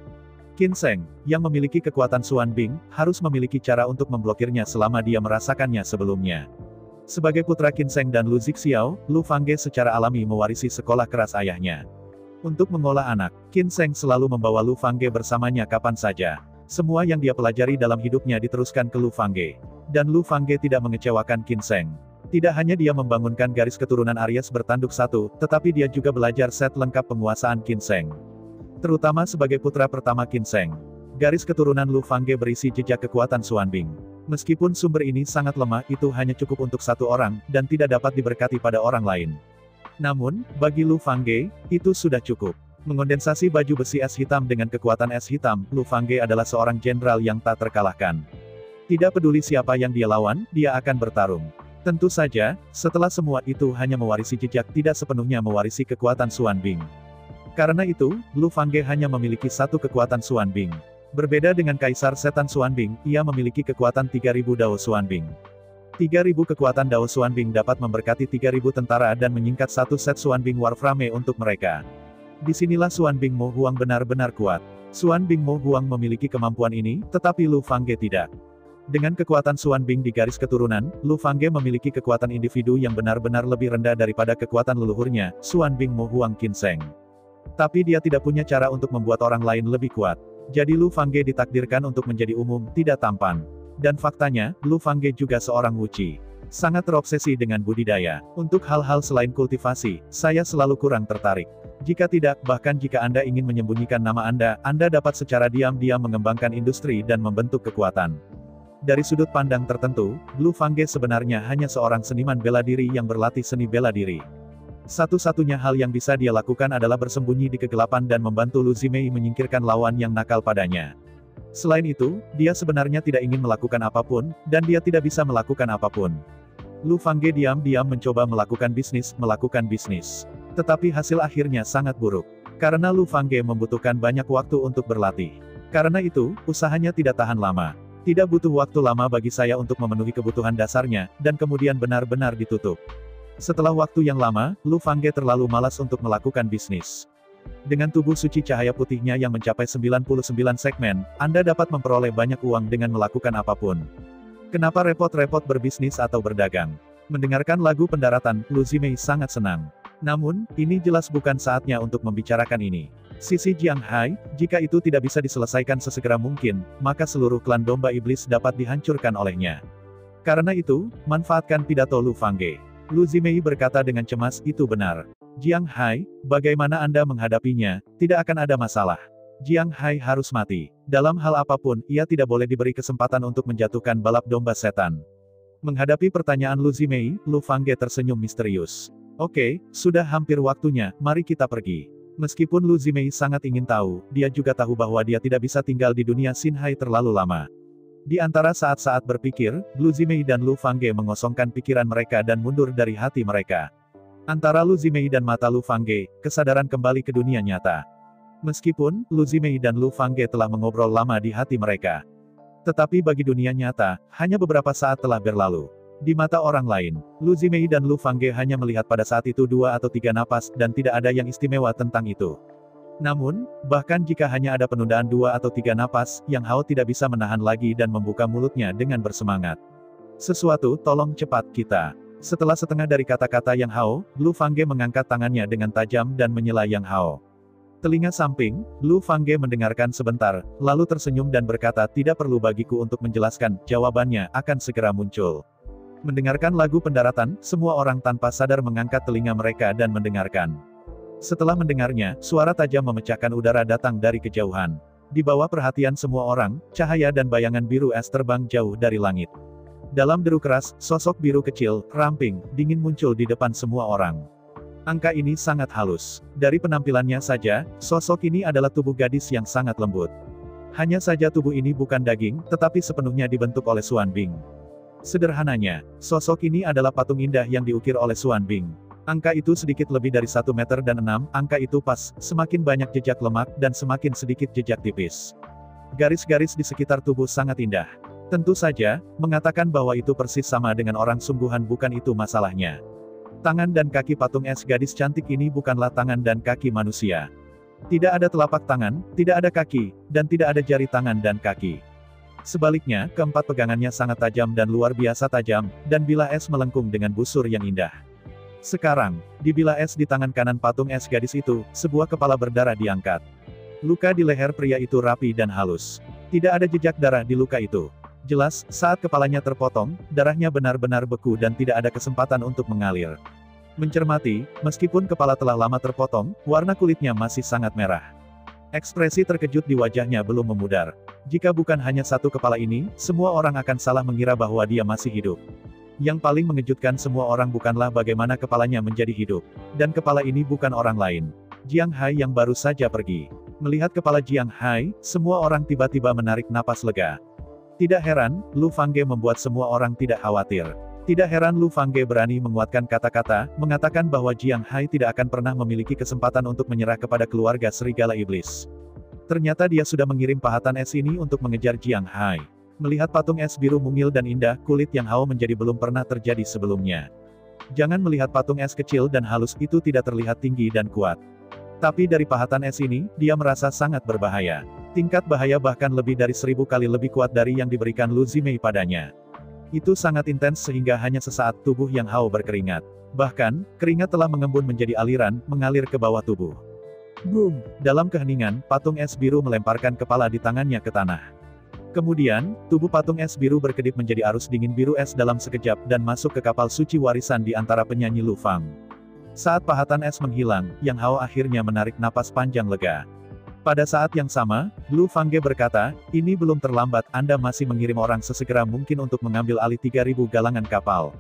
Qin Sheng, yang memiliki kekuatan Xuan Bing, harus memiliki cara untuk memblokirnya selama dia merasakannya sebelumnya. Sebagai putra Qin Sheng dan Lu Zixiao, Lu Fangge secara alami mewarisi sekolah keras ayahnya. Untuk mengolah anak, Qin Sheng selalu membawa Lu Fangge bersamanya kapan saja. Semua yang dia pelajari dalam hidupnya diteruskan ke Lu Fangge. Dan Lu Fangge tidak mengecewakan Qin Sheng. Tidak hanya dia membangunkan garis keturunan Aries bertanduk satu, tetapi dia juga belajar set lengkap penguasaan Qin Sheng. Terutama sebagai putra pertama Qin Sheng. Garis keturunan Lu Fangge berisi jejak kekuatan Xuan Bing. Meskipun sumber ini sangat lemah, itu hanya cukup untuk satu orang, dan tidak dapat diberkati pada orang lain. Namun, bagi Lu Fangge, itu sudah cukup. Mengondensasi baju besi es hitam dengan kekuatan es hitam, Lu Fangge adalah seorang jenderal yang tak terkalahkan. Tidak peduli siapa yang dia lawan, dia akan bertarung. Tentu saja, setelah semua itu hanya mewarisi jejak, tidak sepenuhnya mewarisi kekuatan Xuan Bing. Karena itu, Lu Fangge hanya memiliki satu kekuatan Xuan Bing. Berbeda dengan Kaisar Setan Xuan Bing, ia memiliki kekuatan 3000 Dao Xuan Bing. 3000 kekuatan Dao Xuan Bing dapat memberkati 3000 tentara dan menyingkat satu set Xuan Bing Warframe untuk mereka. Disinilah Xuan Bing Mo Huang benar-benar kuat. Xuan Bing Mo Huang memiliki kemampuan ini, tetapi Lu Fangge tidak. Dengan kekuatan Xuan Bing di garis keturunan, Lu Fangge memiliki kekuatan individu yang benar-benar lebih rendah daripada kekuatan leluhurnya, Xuan Bing Mo Huang Qin Sheng. Tapi dia tidak punya cara untuk membuat orang lain lebih kuat. Jadi Lu Fangge ditakdirkan untuk menjadi umum, tidak tampan. Dan faktanya, Lu Fangge juga seorang wuci. Sangat terobsesi dengan budidaya. Untuk hal-hal selain kultivasi, saya selalu kurang tertarik. Jika tidak, bahkan jika Anda ingin menyembunyikan nama Anda dapat secara diam-diam mengembangkan industri dan membentuk kekuatan. Dari sudut pandang tertentu, Lu Fangge sebenarnya hanya seorang seniman bela diri yang berlatih seni bela diri. Satu-satunya hal yang bisa dia lakukan adalah bersembunyi di kegelapan dan membantu Lu Zimei menyingkirkan lawan yang nakal padanya. Selain itu, dia sebenarnya tidak ingin melakukan apapun, dan dia tidak bisa melakukan apapun. Lu Fangge diam-diam mencoba melakukan bisnis. Tetapi hasil akhirnya sangat buruk. Karena Lu Fangge membutuhkan banyak waktu untuk berlatih. Karena itu, usahanya tidak tahan lama. Tidak butuh waktu lama bagi saya untuk memenuhi kebutuhan dasarnya, dan kemudian benar-benar ditutup. Setelah waktu yang lama, Lu Fangge terlalu malas untuk melakukan bisnis. Dengan tubuh suci cahaya putihnya yang mencapai 99 segmen, Anda dapat memperoleh banyak uang dengan melakukan apapun. Kenapa repot-repot berbisnis atau berdagang? Mendengarkan lagu pendaratan, Lu Zimei sangat senang. Namun, ini jelas bukan saatnya untuk membicarakan ini. Sisi Jiang Hai, jika itu tidak bisa diselesaikan sesegera mungkin, maka seluruh klan domba iblis dapat dihancurkan olehnya. Karena itu, manfaatkan pidato Lu Fangge. Lu Zimei berkata dengan cemas, itu benar. Jiang Hai, bagaimana Anda menghadapinya? Tidak akan ada masalah. Jiang Hai harus mati. Dalam hal apapun, ia tidak boleh diberi kesempatan untuk menjatuhkan balap domba setan. Menghadapi pertanyaan Lu Zimei, Lu Fangge tersenyum misterius. Oke, sudah hampir waktunya, mari kita pergi. Meskipun Lu Zimei sangat ingin tahu, dia juga tahu bahwa dia tidak bisa tinggal di dunia Xinhai terlalu lama. Di antara saat-saat berpikir, Lu Zimei dan Lu Fangge mengosongkan pikiran mereka dan mundur dari hati mereka. Antara Lu Zimei dan mata Lu Fangge, kesadaran kembali ke dunia nyata. Meskipun, Lu Zimei dan Lu Fangge telah mengobrol lama di hati mereka. Tetapi bagi dunia nyata, hanya beberapa saat telah berlalu. Di mata orang lain, Lu Zimei dan Lu Fangge hanya melihat pada saat itu 2 atau 3 napas dan tidak ada yang istimewa tentang itu. Namun, bahkan jika hanya ada penundaan 2 atau 3 napas, Yang Hao tidak bisa menahan lagi dan membuka mulutnya dengan bersemangat. Sesuatu, tolong cepat, kita. Setelah setengah dari kata-kata Yang Hao, Lu Fangge mengangkat tangannya dengan tajam dan menyela Yang Hao. Telinga samping, Lu Fangge mendengarkan sebentar, lalu tersenyum dan berkata, tidak perlu bagiku untuk menjelaskan, jawabannya akan segera muncul. Mendengarkan lagu pendaratan, semua orang tanpa sadar mengangkat telinga mereka dan mendengarkan. Setelah mendengarnya, suara tajam memecahkan udara datang dari kejauhan. Di bawah perhatian semua orang, cahaya dan bayangan biru es terbang jauh dari langit. Dalam deru keras, sosok biru kecil, ramping, dingin muncul di depan semua orang. Angka ini sangat halus. Dari penampilannya saja, sosok ini adalah tubuh gadis yang sangat lembut. Hanya saja tubuh ini bukan daging, tetapi sepenuhnya dibentuk oleh Xuan Bing. Sederhananya, sosok ini adalah patung indah yang diukir oleh Xuan Bing. Angka itu sedikit lebih dari 1 meter dan 6, angka itu pas, semakin banyak jejak lemak dan semakin sedikit jejak tipis. Garis-garis di sekitar tubuh sangat indah. Tentu saja, mengatakan bahwa itu persis sama dengan orang sungguhan bukan itu masalahnya. Tangan dan kaki patung es gadis cantik ini bukanlah tangan dan kaki manusia. Tidak ada telapak tangan, tidak ada kaki, dan tidak ada jari tangan dan kaki. Sebaliknya, keempat pegangannya sangat tajam dan luar biasa tajam, dan bilah es melengkung dengan busur yang indah. Sekarang, di bilah es di tangan kanan patung es gadis itu, sebuah kepala berdarah diangkat. Luka di leher pria itu rapi dan halus. Tidak ada jejak darah di luka itu. Jelas, saat kepalanya terpotong, darahnya benar-benar beku dan tidak ada kesempatan untuk mengalir. Mencermati, meskipun kepala telah lama terpotong, warna kulitnya masih sangat merah. Ekspresi terkejut di wajahnya belum memudar. Jika bukan hanya satu kepala ini, semua orang akan salah mengira bahwa dia masih hidup. Yang paling mengejutkan semua orang bukanlah bagaimana kepalanya menjadi hidup. Dan kepala ini bukan orang lain. Jiang Hai yang baru saja pergi. Melihat kepala Jiang Hai, semua orang tiba-tiba menarik napas lega. Tidak heran, Lu Fangge membuat semua orang tidak khawatir. Tidak heran Lu Fangge berani menguatkan kata-kata, mengatakan bahwa Jiang Hai tidak akan pernah memiliki kesempatan untuk menyerah kepada keluarga serigala iblis. Ternyata dia sudah mengirim pahatan es ini untuk mengejar Jiang Hai. Melihat patung es biru mungil dan indah, kulit Yang Hao menjadi belum pernah terjadi sebelumnya. Jangan melihat patung es kecil dan halus itu tidak terlihat tinggi dan kuat. Tapi dari pahatan es ini, dia merasa sangat berbahaya. Tingkat bahaya bahkan lebih dari 1000 kali lebih kuat dari yang diberikan Lu Zimei padanya. Itu sangat intens sehingga hanya sesaat tubuh Yang Hao berkeringat. Bahkan, keringat telah mengembun menjadi aliran, mengalir ke bawah tubuh. Boom! Dalam keheningan, patung es biru melemparkan kepala di tangannya ke tanah. Kemudian, tubuh patung es biru berkedip menjadi arus dingin biru es dalam sekejap dan masuk ke kapal suci warisan di antara penyanyi Lu Fang. Saat pahatan es menghilang, Yang Hao akhirnya menarik napas panjang lega. Pada saat yang sama, Lu Fangge berkata, "Ini belum terlambat, Anda masih mengirim orang sesegera mungkin untuk mengambil alih 3.000 galangan kapal.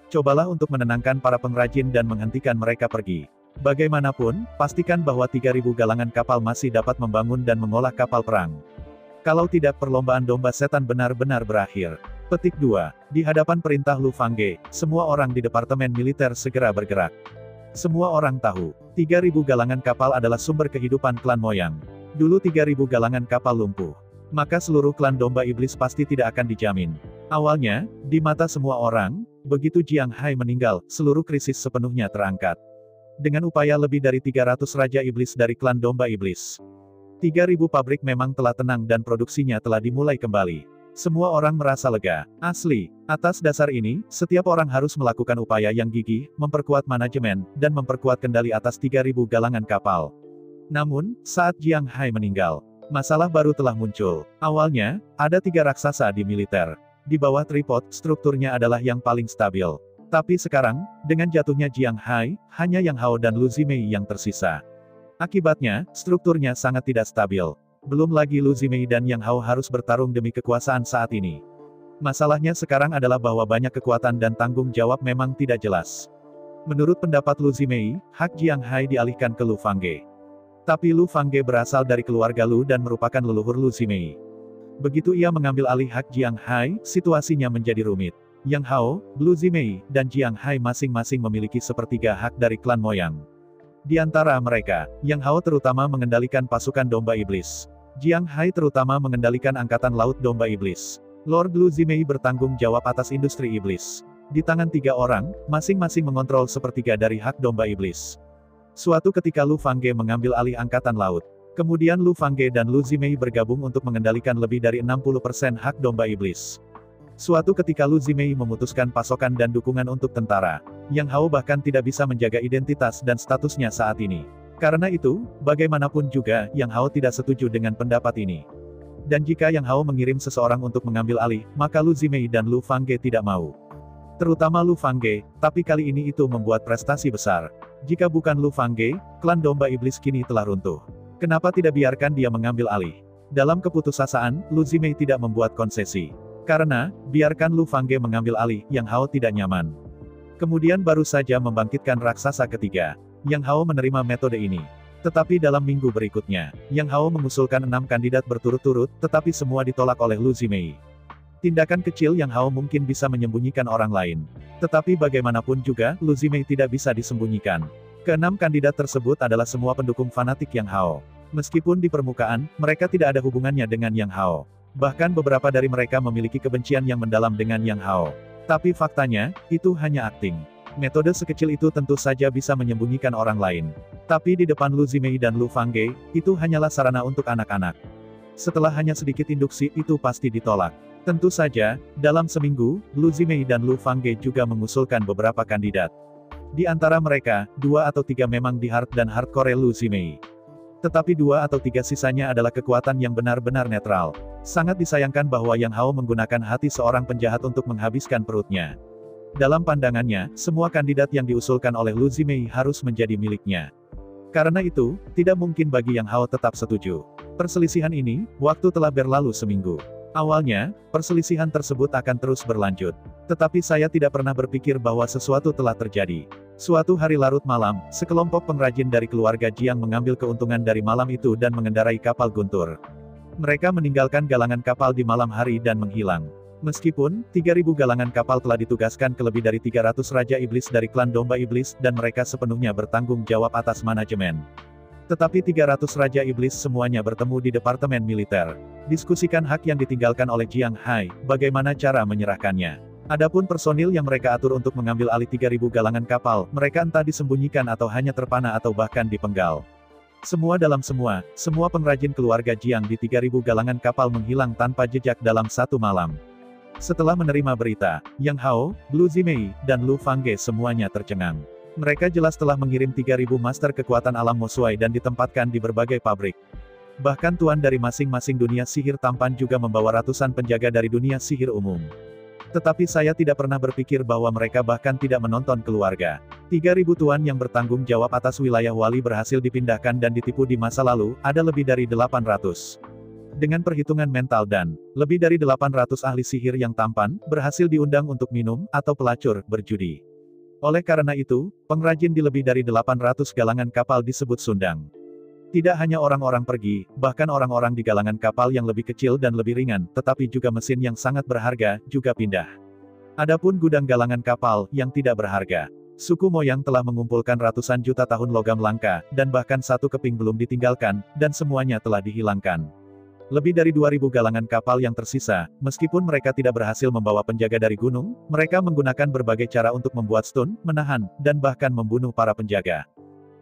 Cobalah untuk menenangkan para pengrajin dan menghentikan mereka pergi. Bagaimanapun, pastikan bahwa 3.000 galangan kapal masih dapat membangun dan mengolah kapal perang. Kalau tidak, perlombaan domba setan benar-benar berakhir." Petik 2. Di hadapan perintah Lu Fangge, semua orang di Departemen Militer segera bergerak. Semua orang tahu, 3.000 galangan kapal adalah sumber kehidupan klan Moyang. Dulu 3.000 galangan kapal lumpuh. Maka seluruh klan domba iblis pasti tidak akan dijamin. Awalnya, di mata semua orang, begitu Jiang Hai meninggal, seluruh krisis sepenuhnya terangkat. Dengan upaya lebih dari 300 raja iblis dari klan domba iblis, 3.000 pabrik memang telah tenang dan produksinya telah dimulai kembali. Semua orang merasa lega. Asli. Atas dasar ini, setiap orang harus melakukan upaya yang gigih, memperkuat manajemen, dan memperkuat kendali atas 3.000 galangan kapal. Namun, saat Jiang Hai meninggal, masalah baru telah muncul. Awalnya, ada 3 raksasa di militer. Di bawah tripod, strukturnya adalah yang paling stabil. Tapi sekarang, dengan jatuhnya Jiang Hai, hanya Yang Hao dan Lu Zimei yang tersisa. Akibatnya, strukturnya sangat tidak stabil. Belum lagi Lu Zimei dan Yang Hao harus bertarung demi kekuasaan saat ini. Masalahnya sekarang adalah bahwa banyak kekuatan dan tanggung jawab memang tidak jelas. Menurut pendapat Lu Zimei, hak Jiang Hai dialihkan ke Lu Fangge. Tapi Lu Fangge berasal dari keluarga Lu dan merupakan leluhur Lu Zimei. Begitu ia mengambil alih hak Jiang Hai, situasinya menjadi rumit. Yang Hao, Lu Zimei, dan Jiang Hai masing-masing memiliki sepertiga hak dari klan Moyang. Di antara mereka, Yang Hao terutama mengendalikan pasukan domba iblis. Jiang Hai terutama mengendalikan angkatan laut domba iblis. Lord Lu Zimei bertanggung jawab atas industri iblis. Di tangan 3 orang, masing-masing mengontrol sepertiga dari hak domba iblis. Suatu ketika Lu Fangge mengambil alih angkatan laut. Kemudian Lu Fangge dan Lu Zimei bergabung untuk mengendalikan lebih dari 60% hak domba iblis. Suatu ketika Lu Zimei memutuskan pasokan dan dukungan untuk tentara. Yang Hao bahkan tidak bisa menjaga identitas dan statusnya saat ini. Karena itu, bagaimanapun juga, Yang Hao tidak setuju dengan pendapat ini. Dan jika Yang Hao mengirim seseorang untuk mengambil alih, maka Lu Zimei dan Lu Fangge tidak mau. Terutama Lu Fangge, tapi kali ini itu membuat prestasi besar. Jika bukan Lu Fangge, klan domba iblis kini telah runtuh. Kenapa tidak biarkan dia mengambil alih? Dalam keputusasaan, Lu Zimei tidak membuat konsesi. Karena, biarkan Lu Fangge mengambil alih, Yang Hao tidak nyaman. Kemudian baru saja membangkitkan raksasa ketiga. Yang Hao menerima metode ini. Tetapi dalam minggu berikutnya, Yang Hao mengusulkan 6 kandidat berturut-turut, tetapi semua ditolak oleh Lu Zimei. Tindakan kecil Yang Hao mungkin bisa menyembunyikan orang lain. Tetapi bagaimanapun juga, Lu Zimei tidak bisa disembunyikan. Ke-6 kandidat tersebut adalah semua pendukung fanatik Yang Hao. Meskipun di permukaan, mereka tidak ada hubungannya dengan Yang Hao. Bahkan beberapa dari mereka memiliki kebencian yang mendalam dengan Yang Hao. Tapi faktanya, itu hanya akting. Metode sekecil itu tentu saja bisa menyembunyikan orang lain. Tapi di depan Lu Zimei dan Lu Fangge, itu hanyalah sarana untuk anak-anak. Setelah hanya sedikit induksi, itu pasti ditolak. Tentu saja, dalam seminggu, Lu Zimei dan Lu Fangge juga mengusulkan beberapa kandidat. Di antara mereka, 2 atau 3 memang di hard dan hardcore Lu Zimei. Tetapi 2 atau 3 sisanya adalah kekuatan yang benar-benar netral. Sangat disayangkan bahwa Yang Hao menggunakan hati seorang penjahat untuk menghabiskan perutnya. Dalam pandangannya, semua kandidat yang diusulkan oleh Lu Zimei harus menjadi miliknya. Karena itu, tidak mungkin bagi Yang Hao tetap setuju. Perselisihan ini, waktu telah berlalu seminggu. Awalnya, perselisihan tersebut akan terus berlanjut. Tetapi saya tidak pernah berpikir bahwa sesuatu telah terjadi. Suatu hari larut malam, sekelompok pengrajin dari keluarga Jiang mengambil keuntungan dari malam itu dan mengendarai kapal guntur. Mereka meninggalkan galangan kapal di malam hari dan menghilang. Meskipun, 3.000 galangan kapal telah ditugaskan ke lebih dari 300 Raja Iblis dari klan Domba Iblis dan mereka sepenuhnya bertanggung jawab atas manajemen. Tetapi 300 Raja Iblis semuanya bertemu di Departemen Militer. Diskusikan hak yang ditinggalkan oleh Jiang Hai, bagaimana cara menyerahkannya. Adapun personil yang mereka atur untuk mengambil alih 3.000 galangan kapal, mereka entah disembunyikan atau hanya terpana atau bahkan dipenggal. Semua dalam semua pengrajin keluarga Jiang di 3.000 galangan kapal menghilang tanpa jejak dalam satu malam. Setelah menerima berita, Yang Hao, Lu Zimei, dan Lu Fangge semuanya tercengang. Mereka jelas telah mengirim 3.000 master kekuatan alam Mosuai dan ditempatkan di berbagai pabrik. Bahkan tuan dari masing-masing dunia sihir tampan juga membawa ratusan penjaga dari dunia sihir umum. Tetapi saya tidak pernah berpikir bahwa mereka bahkan tidak menonton keluarga. 3.000 tuan yang bertanggung jawab atas wilayah wali berhasil dipindahkan dan ditipu di masa lalu, ada lebih dari 800. Dengan perhitungan mental dan lebih dari 800 ahli sihir yang tampan, berhasil diundang untuk minum, atau pelacur, berjudi. Oleh karena itu, pengrajin di lebih dari 800 galangan kapal disebut sundang. Tidak hanya orang-orang pergi, bahkan orang-orang di galangan kapal yang lebih kecil dan lebih ringan, tetapi juga mesin yang sangat berharga, juga pindah. Adapun gudang galangan kapal, yang tidak berharga. Suku Moyang telah mengumpulkan ratusan juta tahun logam langka, dan bahkan satu keping belum ditinggalkan, dan semuanya telah dihilangkan. Lebih dari 2.000 galangan kapal yang tersisa, meskipun mereka tidak berhasil membawa penjaga dari gunung, mereka menggunakan berbagai cara untuk membuat stun, menahan, dan bahkan membunuh para penjaga.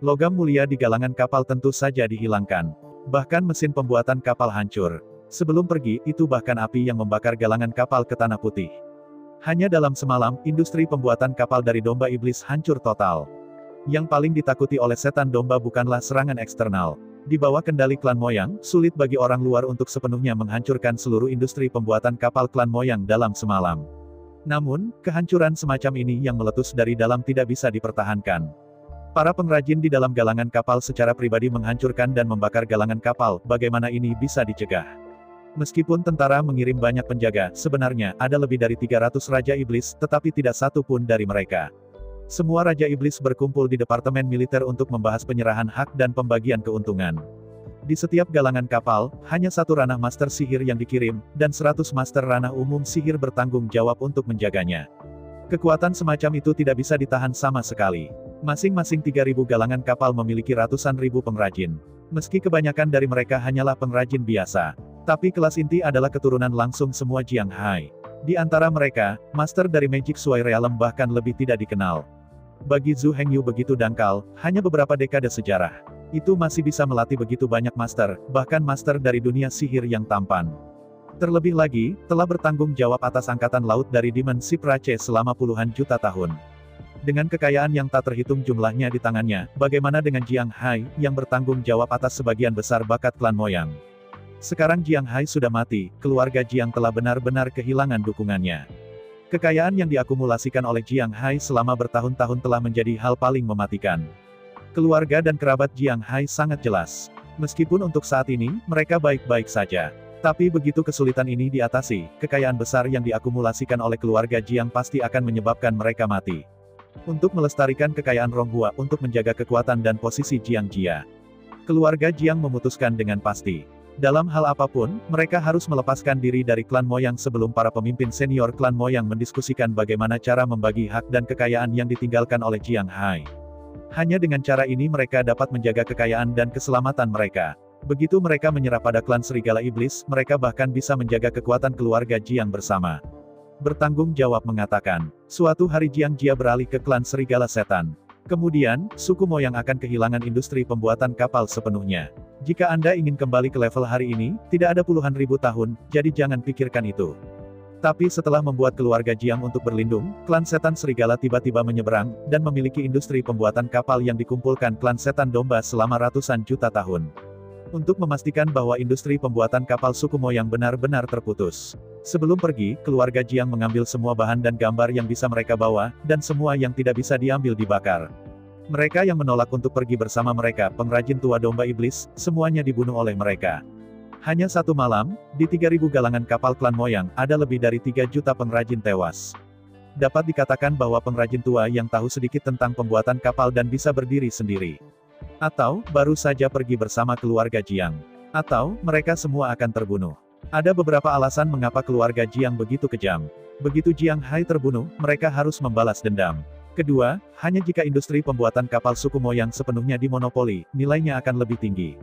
Logam mulia di galangan kapal tentu saja dihilangkan. Bahkan mesin pembuatan kapal hancur. Sebelum pergi, itu bahkan api yang membakar galangan kapal ke tanah putih. Hanya dalam semalam, industri pembuatan kapal dari domba iblis hancur total. Yang paling ditakuti oleh setan domba bukanlah serangan eksternal. Di bawah kendali klan Moyang, sulit bagi orang luar untuk sepenuhnya menghancurkan seluruh industri pembuatan kapal klan Moyang dalam semalam. Namun, kehancuran semacam ini yang meletus dari dalam tidak bisa dipertahankan. Para pengrajin di dalam galangan kapal secara pribadi menghancurkan dan membakar galangan kapal, bagaimana ini bisa dicegah? Meskipun tentara mengirim banyak penjaga, sebenarnya, ada lebih dari 300 Raja Iblis, tetapi tidak satu pun dari mereka. Semua Raja Iblis berkumpul di Departemen Militer untuk membahas penyerahan hak dan pembagian keuntungan. Di setiap galangan kapal, hanya satu ranah master sihir yang dikirim, dan 100 master ranah umum sihir bertanggung jawab untuk menjaganya. Kekuatan semacam itu tidak bisa ditahan sama sekali. Masing-masing 3.000 galangan kapal memiliki ratusan ribu pengrajin. Meski kebanyakan dari mereka hanyalah pengrajin biasa. Tapi kelas inti adalah keturunan langsung semua Jiang Hai. Di antara mereka, master dari Magic Sway Realm bahkan lebih tidak dikenal. Bagi Zhu Hengyu begitu dangkal, hanya beberapa dekade sejarah. Itu masih bisa melatih begitu banyak master, bahkan master dari dunia sihir yang tampan. Terlebih lagi, telah bertanggung jawab atas angkatan laut dari dimensi Prace selama puluhan juta tahun. Dengan kekayaan yang tak terhitung jumlahnya di tangannya, bagaimana dengan Jiang Hai, yang bertanggung jawab atas sebagian besar bakat klan Moyang? Sekarang Jiang Hai sudah mati, keluarga Jiang telah benar-benar kehilangan dukungannya. Kekayaan yang diakumulasikan oleh Jiang Hai selama bertahun-tahun telah menjadi hal paling mematikan. Keluarga dan kerabat Jiang Hai sangat jelas. Meskipun untuk saat ini, mereka baik-baik saja. Tapi begitu kesulitan ini diatasi, kekayaan besar yang diakumulasikan oleh keluarga Jiang pasti akan menyebabkan mereka mati. Untuk melestarikan kekayaan Ronghua untuk menjaga kekuatan dan posisi Jiang Jia. Keluarga Jiang memutuskan dengan pasti. Dalam hal apapun, mereka harus melepaskan diri dari klan Moyang sebelum para pemimpin senior klan Moyang mendiskusikan bagaimana cara membagi hak dan kekayaan yang ditinggalkan oleh Jiang Hai. Hanya dengan cara ini mereka dapat menjaga kekayaan dan keselamatan mereka. Begitu mereka menyerah pada klan Serigala Iblis, mereka bahkan bisa menjaga kekuatan keluarga Jiang bersama. Bertanggung jawab mengatakan, suatu hari Jiang Jia beralih ke klan Serigala Setan. Kemudian, suku Moyang akan kehilangan industri pembuatan kapal sepenuhnya. Jika Anda ingin kembali ke level hari ini, tidak ada puluhan ribu tahun, jadi jangan pikirkan itu. Tapi setelah membuat keluarga Jiang untuk berlindung, klan Setan Serigala tiba-tiba menyeberang, dan memiliki industri pembuatan kapal yang dikumpulkan klan Setan Domba selama ratusan juta tahun. Untuk memastikan bahwa industri pembuatan kapal suku Moyang benar-benar terputus. Sebelum pergi, keluarga Jiang mengambil semua bahan dan gambar yang bisa mereka bawa, dan semua yang tidak bisa diambil dibakar. Mereka yang menolak untuk pergi bersama mereka, pengrajin tua domba iblis, semuanya dibunuh oleh mereka. Hanya satu malam, di 3.000 galangan kapal klan Moyang, ada lebih dari 3 juta pengrajin tewas. Dapat dikatakan bahwa pengrajin tua yang tahu sedikit tentang pembuatan kapal dan bisa berdiri sendiri. Atau, baru saja pergi bersama keluarga Jiang. Atau, mereka semua akan terbunuh. Ada beberapa alasan mengapa keluarga Jiang begitu kejam. Begitu Jiang Hai terbunuh, mereka harus membalas dendam. Kedua, hanya jika industri pembuatan kapal suku Moyang sepenuhnya dimonopoli, nilainya akan lebih tinggi.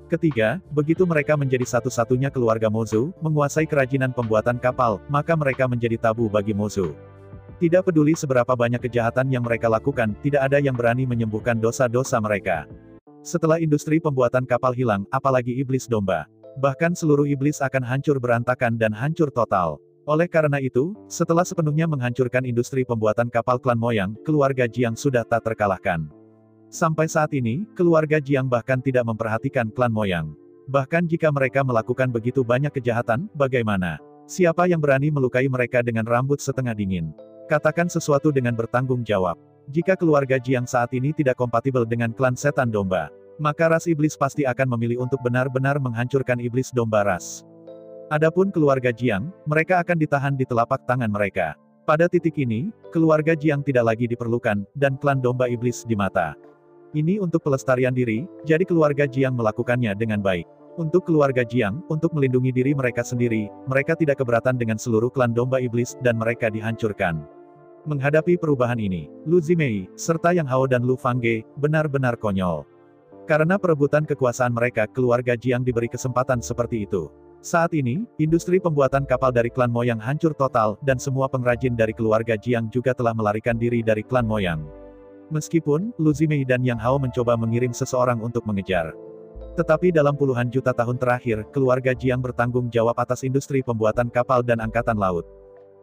Ketiga, begitu mereka menjadi satu-satunya keluarga Mozu, menguasai kerajinan pembuatan kapal, maka mereka menjadi tabu bagi Mozu. Tidak peduli seberapa banyak kejahatan yang mereka lakukan, tidak ada yang berani menyembuhkan dosa-dosa mereka. Setelah industri pembuatan kapal hilang, apalagi iblis domba. Bahkan seluruh iblis akan hancur berantakan dan hancur total. Oleh karena itu, setelah sepenuhnya menghancurkan industri pembuatan kapal klan Moyang, keluarga Jiang sudah tak terkalahkan. Sampai saat ini, keluarga Jiang bahkan tidak memperhatikan klan Moyang. Bahkan jika mereka melakukan begitu banyak kejahatan, bagaimana? Siapa yang berani melukai mereka dengan rambut setengah dingin? Katakan sesuatu dengan bertanggung jawab. Jika keluarga Jiang saat ini tidak kompatibel dengan klan setan domba, maka ras iblis pasti akan memilih untuk benar-benar menghancurkan iblis domba ras. Adapun keluarga Jiang, mereka akan ditahan di telapak tangan mereka. Pada titik ini, keluarga Jiang tidak lagi diperlukan, dan klan domba iblis di mata. Ini untuk pelestarian diri, jadi keluarga Jiang melakukannya dengan baik. Untuk keluarga Jiang, untuk melindungi diri mereka sendiri, mereka tidak keberatan dengan seluruh klan domba iblis dan mereka dihancurkan. Menghadapi perubahan ini, Lu Zimei, serta Yang Hao dan Lu Fangge, benar-benar konyol. Karena perebutan kekuasaan mereka, keluarga Jiang diberi kesempatan seperti itu. Saat ini, industri pembuatan kapal dari klan Moyang hancur total, dan semua pengrajin dari keluarga Jiang juga telah melarikan diri dari klan Moyang. Meskipun, Lu Zimei dan Yang Hao mencoba mengirim seseorang untuk mengejar. Tetapi dalam puluhan juta tahun terakhir, keluarga Jiang bertanggung jawab atas industri pembuatan kapal dan angkatan laut.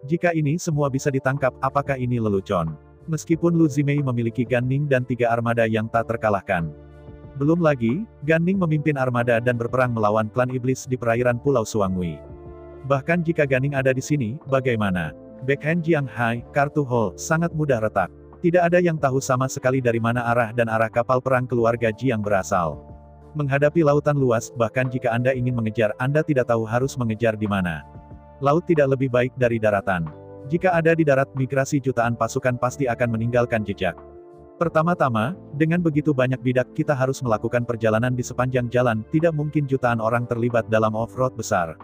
Jika ini semua bisa ditangkap, apakah ini lelucon? Meskipun Lu Zimei memiliki Gan Ning dan 3 armada yang tak terkalahkan. Belum lagi, Gan Ning memimpin armada dan berperang melawan klan iblis di perairan Pulau Suangui. Bahkan jika Gan Ning ada di sini, bagaimana? Backhand Jiang Hai, kartu Hall, sangat mudah retak. Tidak ada yang tahu sama sekali dari mana arah dan arah kapal perang keluarga Jiang berasal. Menghadapi lautan luas, bahkan jika Anda ingin mengejar, Anda tidak tahu harus mengejar di mana. Laut tidak lebih baik dari daratan. Jika ada di darat, migrasi jutaan pasukan pasti akan meninggalkan jejak. Pertama-tama, dengan begitu banyak bidak, kita harus melakukan perjalanan di sepanjang jalan, tidak mungkin jutaan orang terlibat dalam off-road besar.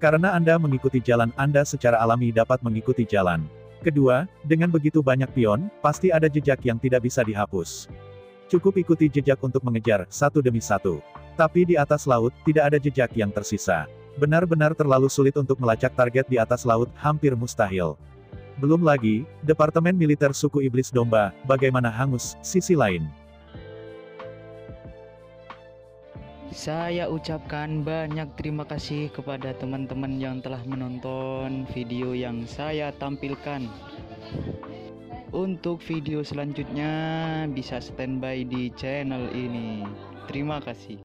Karena Anda mengikuti jalan, Anda secara alami dapat mengikuti jalan. Kedua, dengan begitu banyak pion, pasti ada jejak yang tidak bisa dihapus. Cukup ikuti jejak untuk mengejar, satu demi satu. Tapi di atas laut, tidak ada jejak yang tersisa. Benar-benar terlalu sulit untuk melacak target di atas laut, hampir mustahil. Belum lagi, Departemen Militer Suku Iblis Domba, bagaimana hangus, sisi lain. Saya ucapkan banyak terima kasih kepada teman-teman yang telah menonton video yang saya tampilkan. Untuk video selanjutnya bisa standby di channel ini. Terima kasih.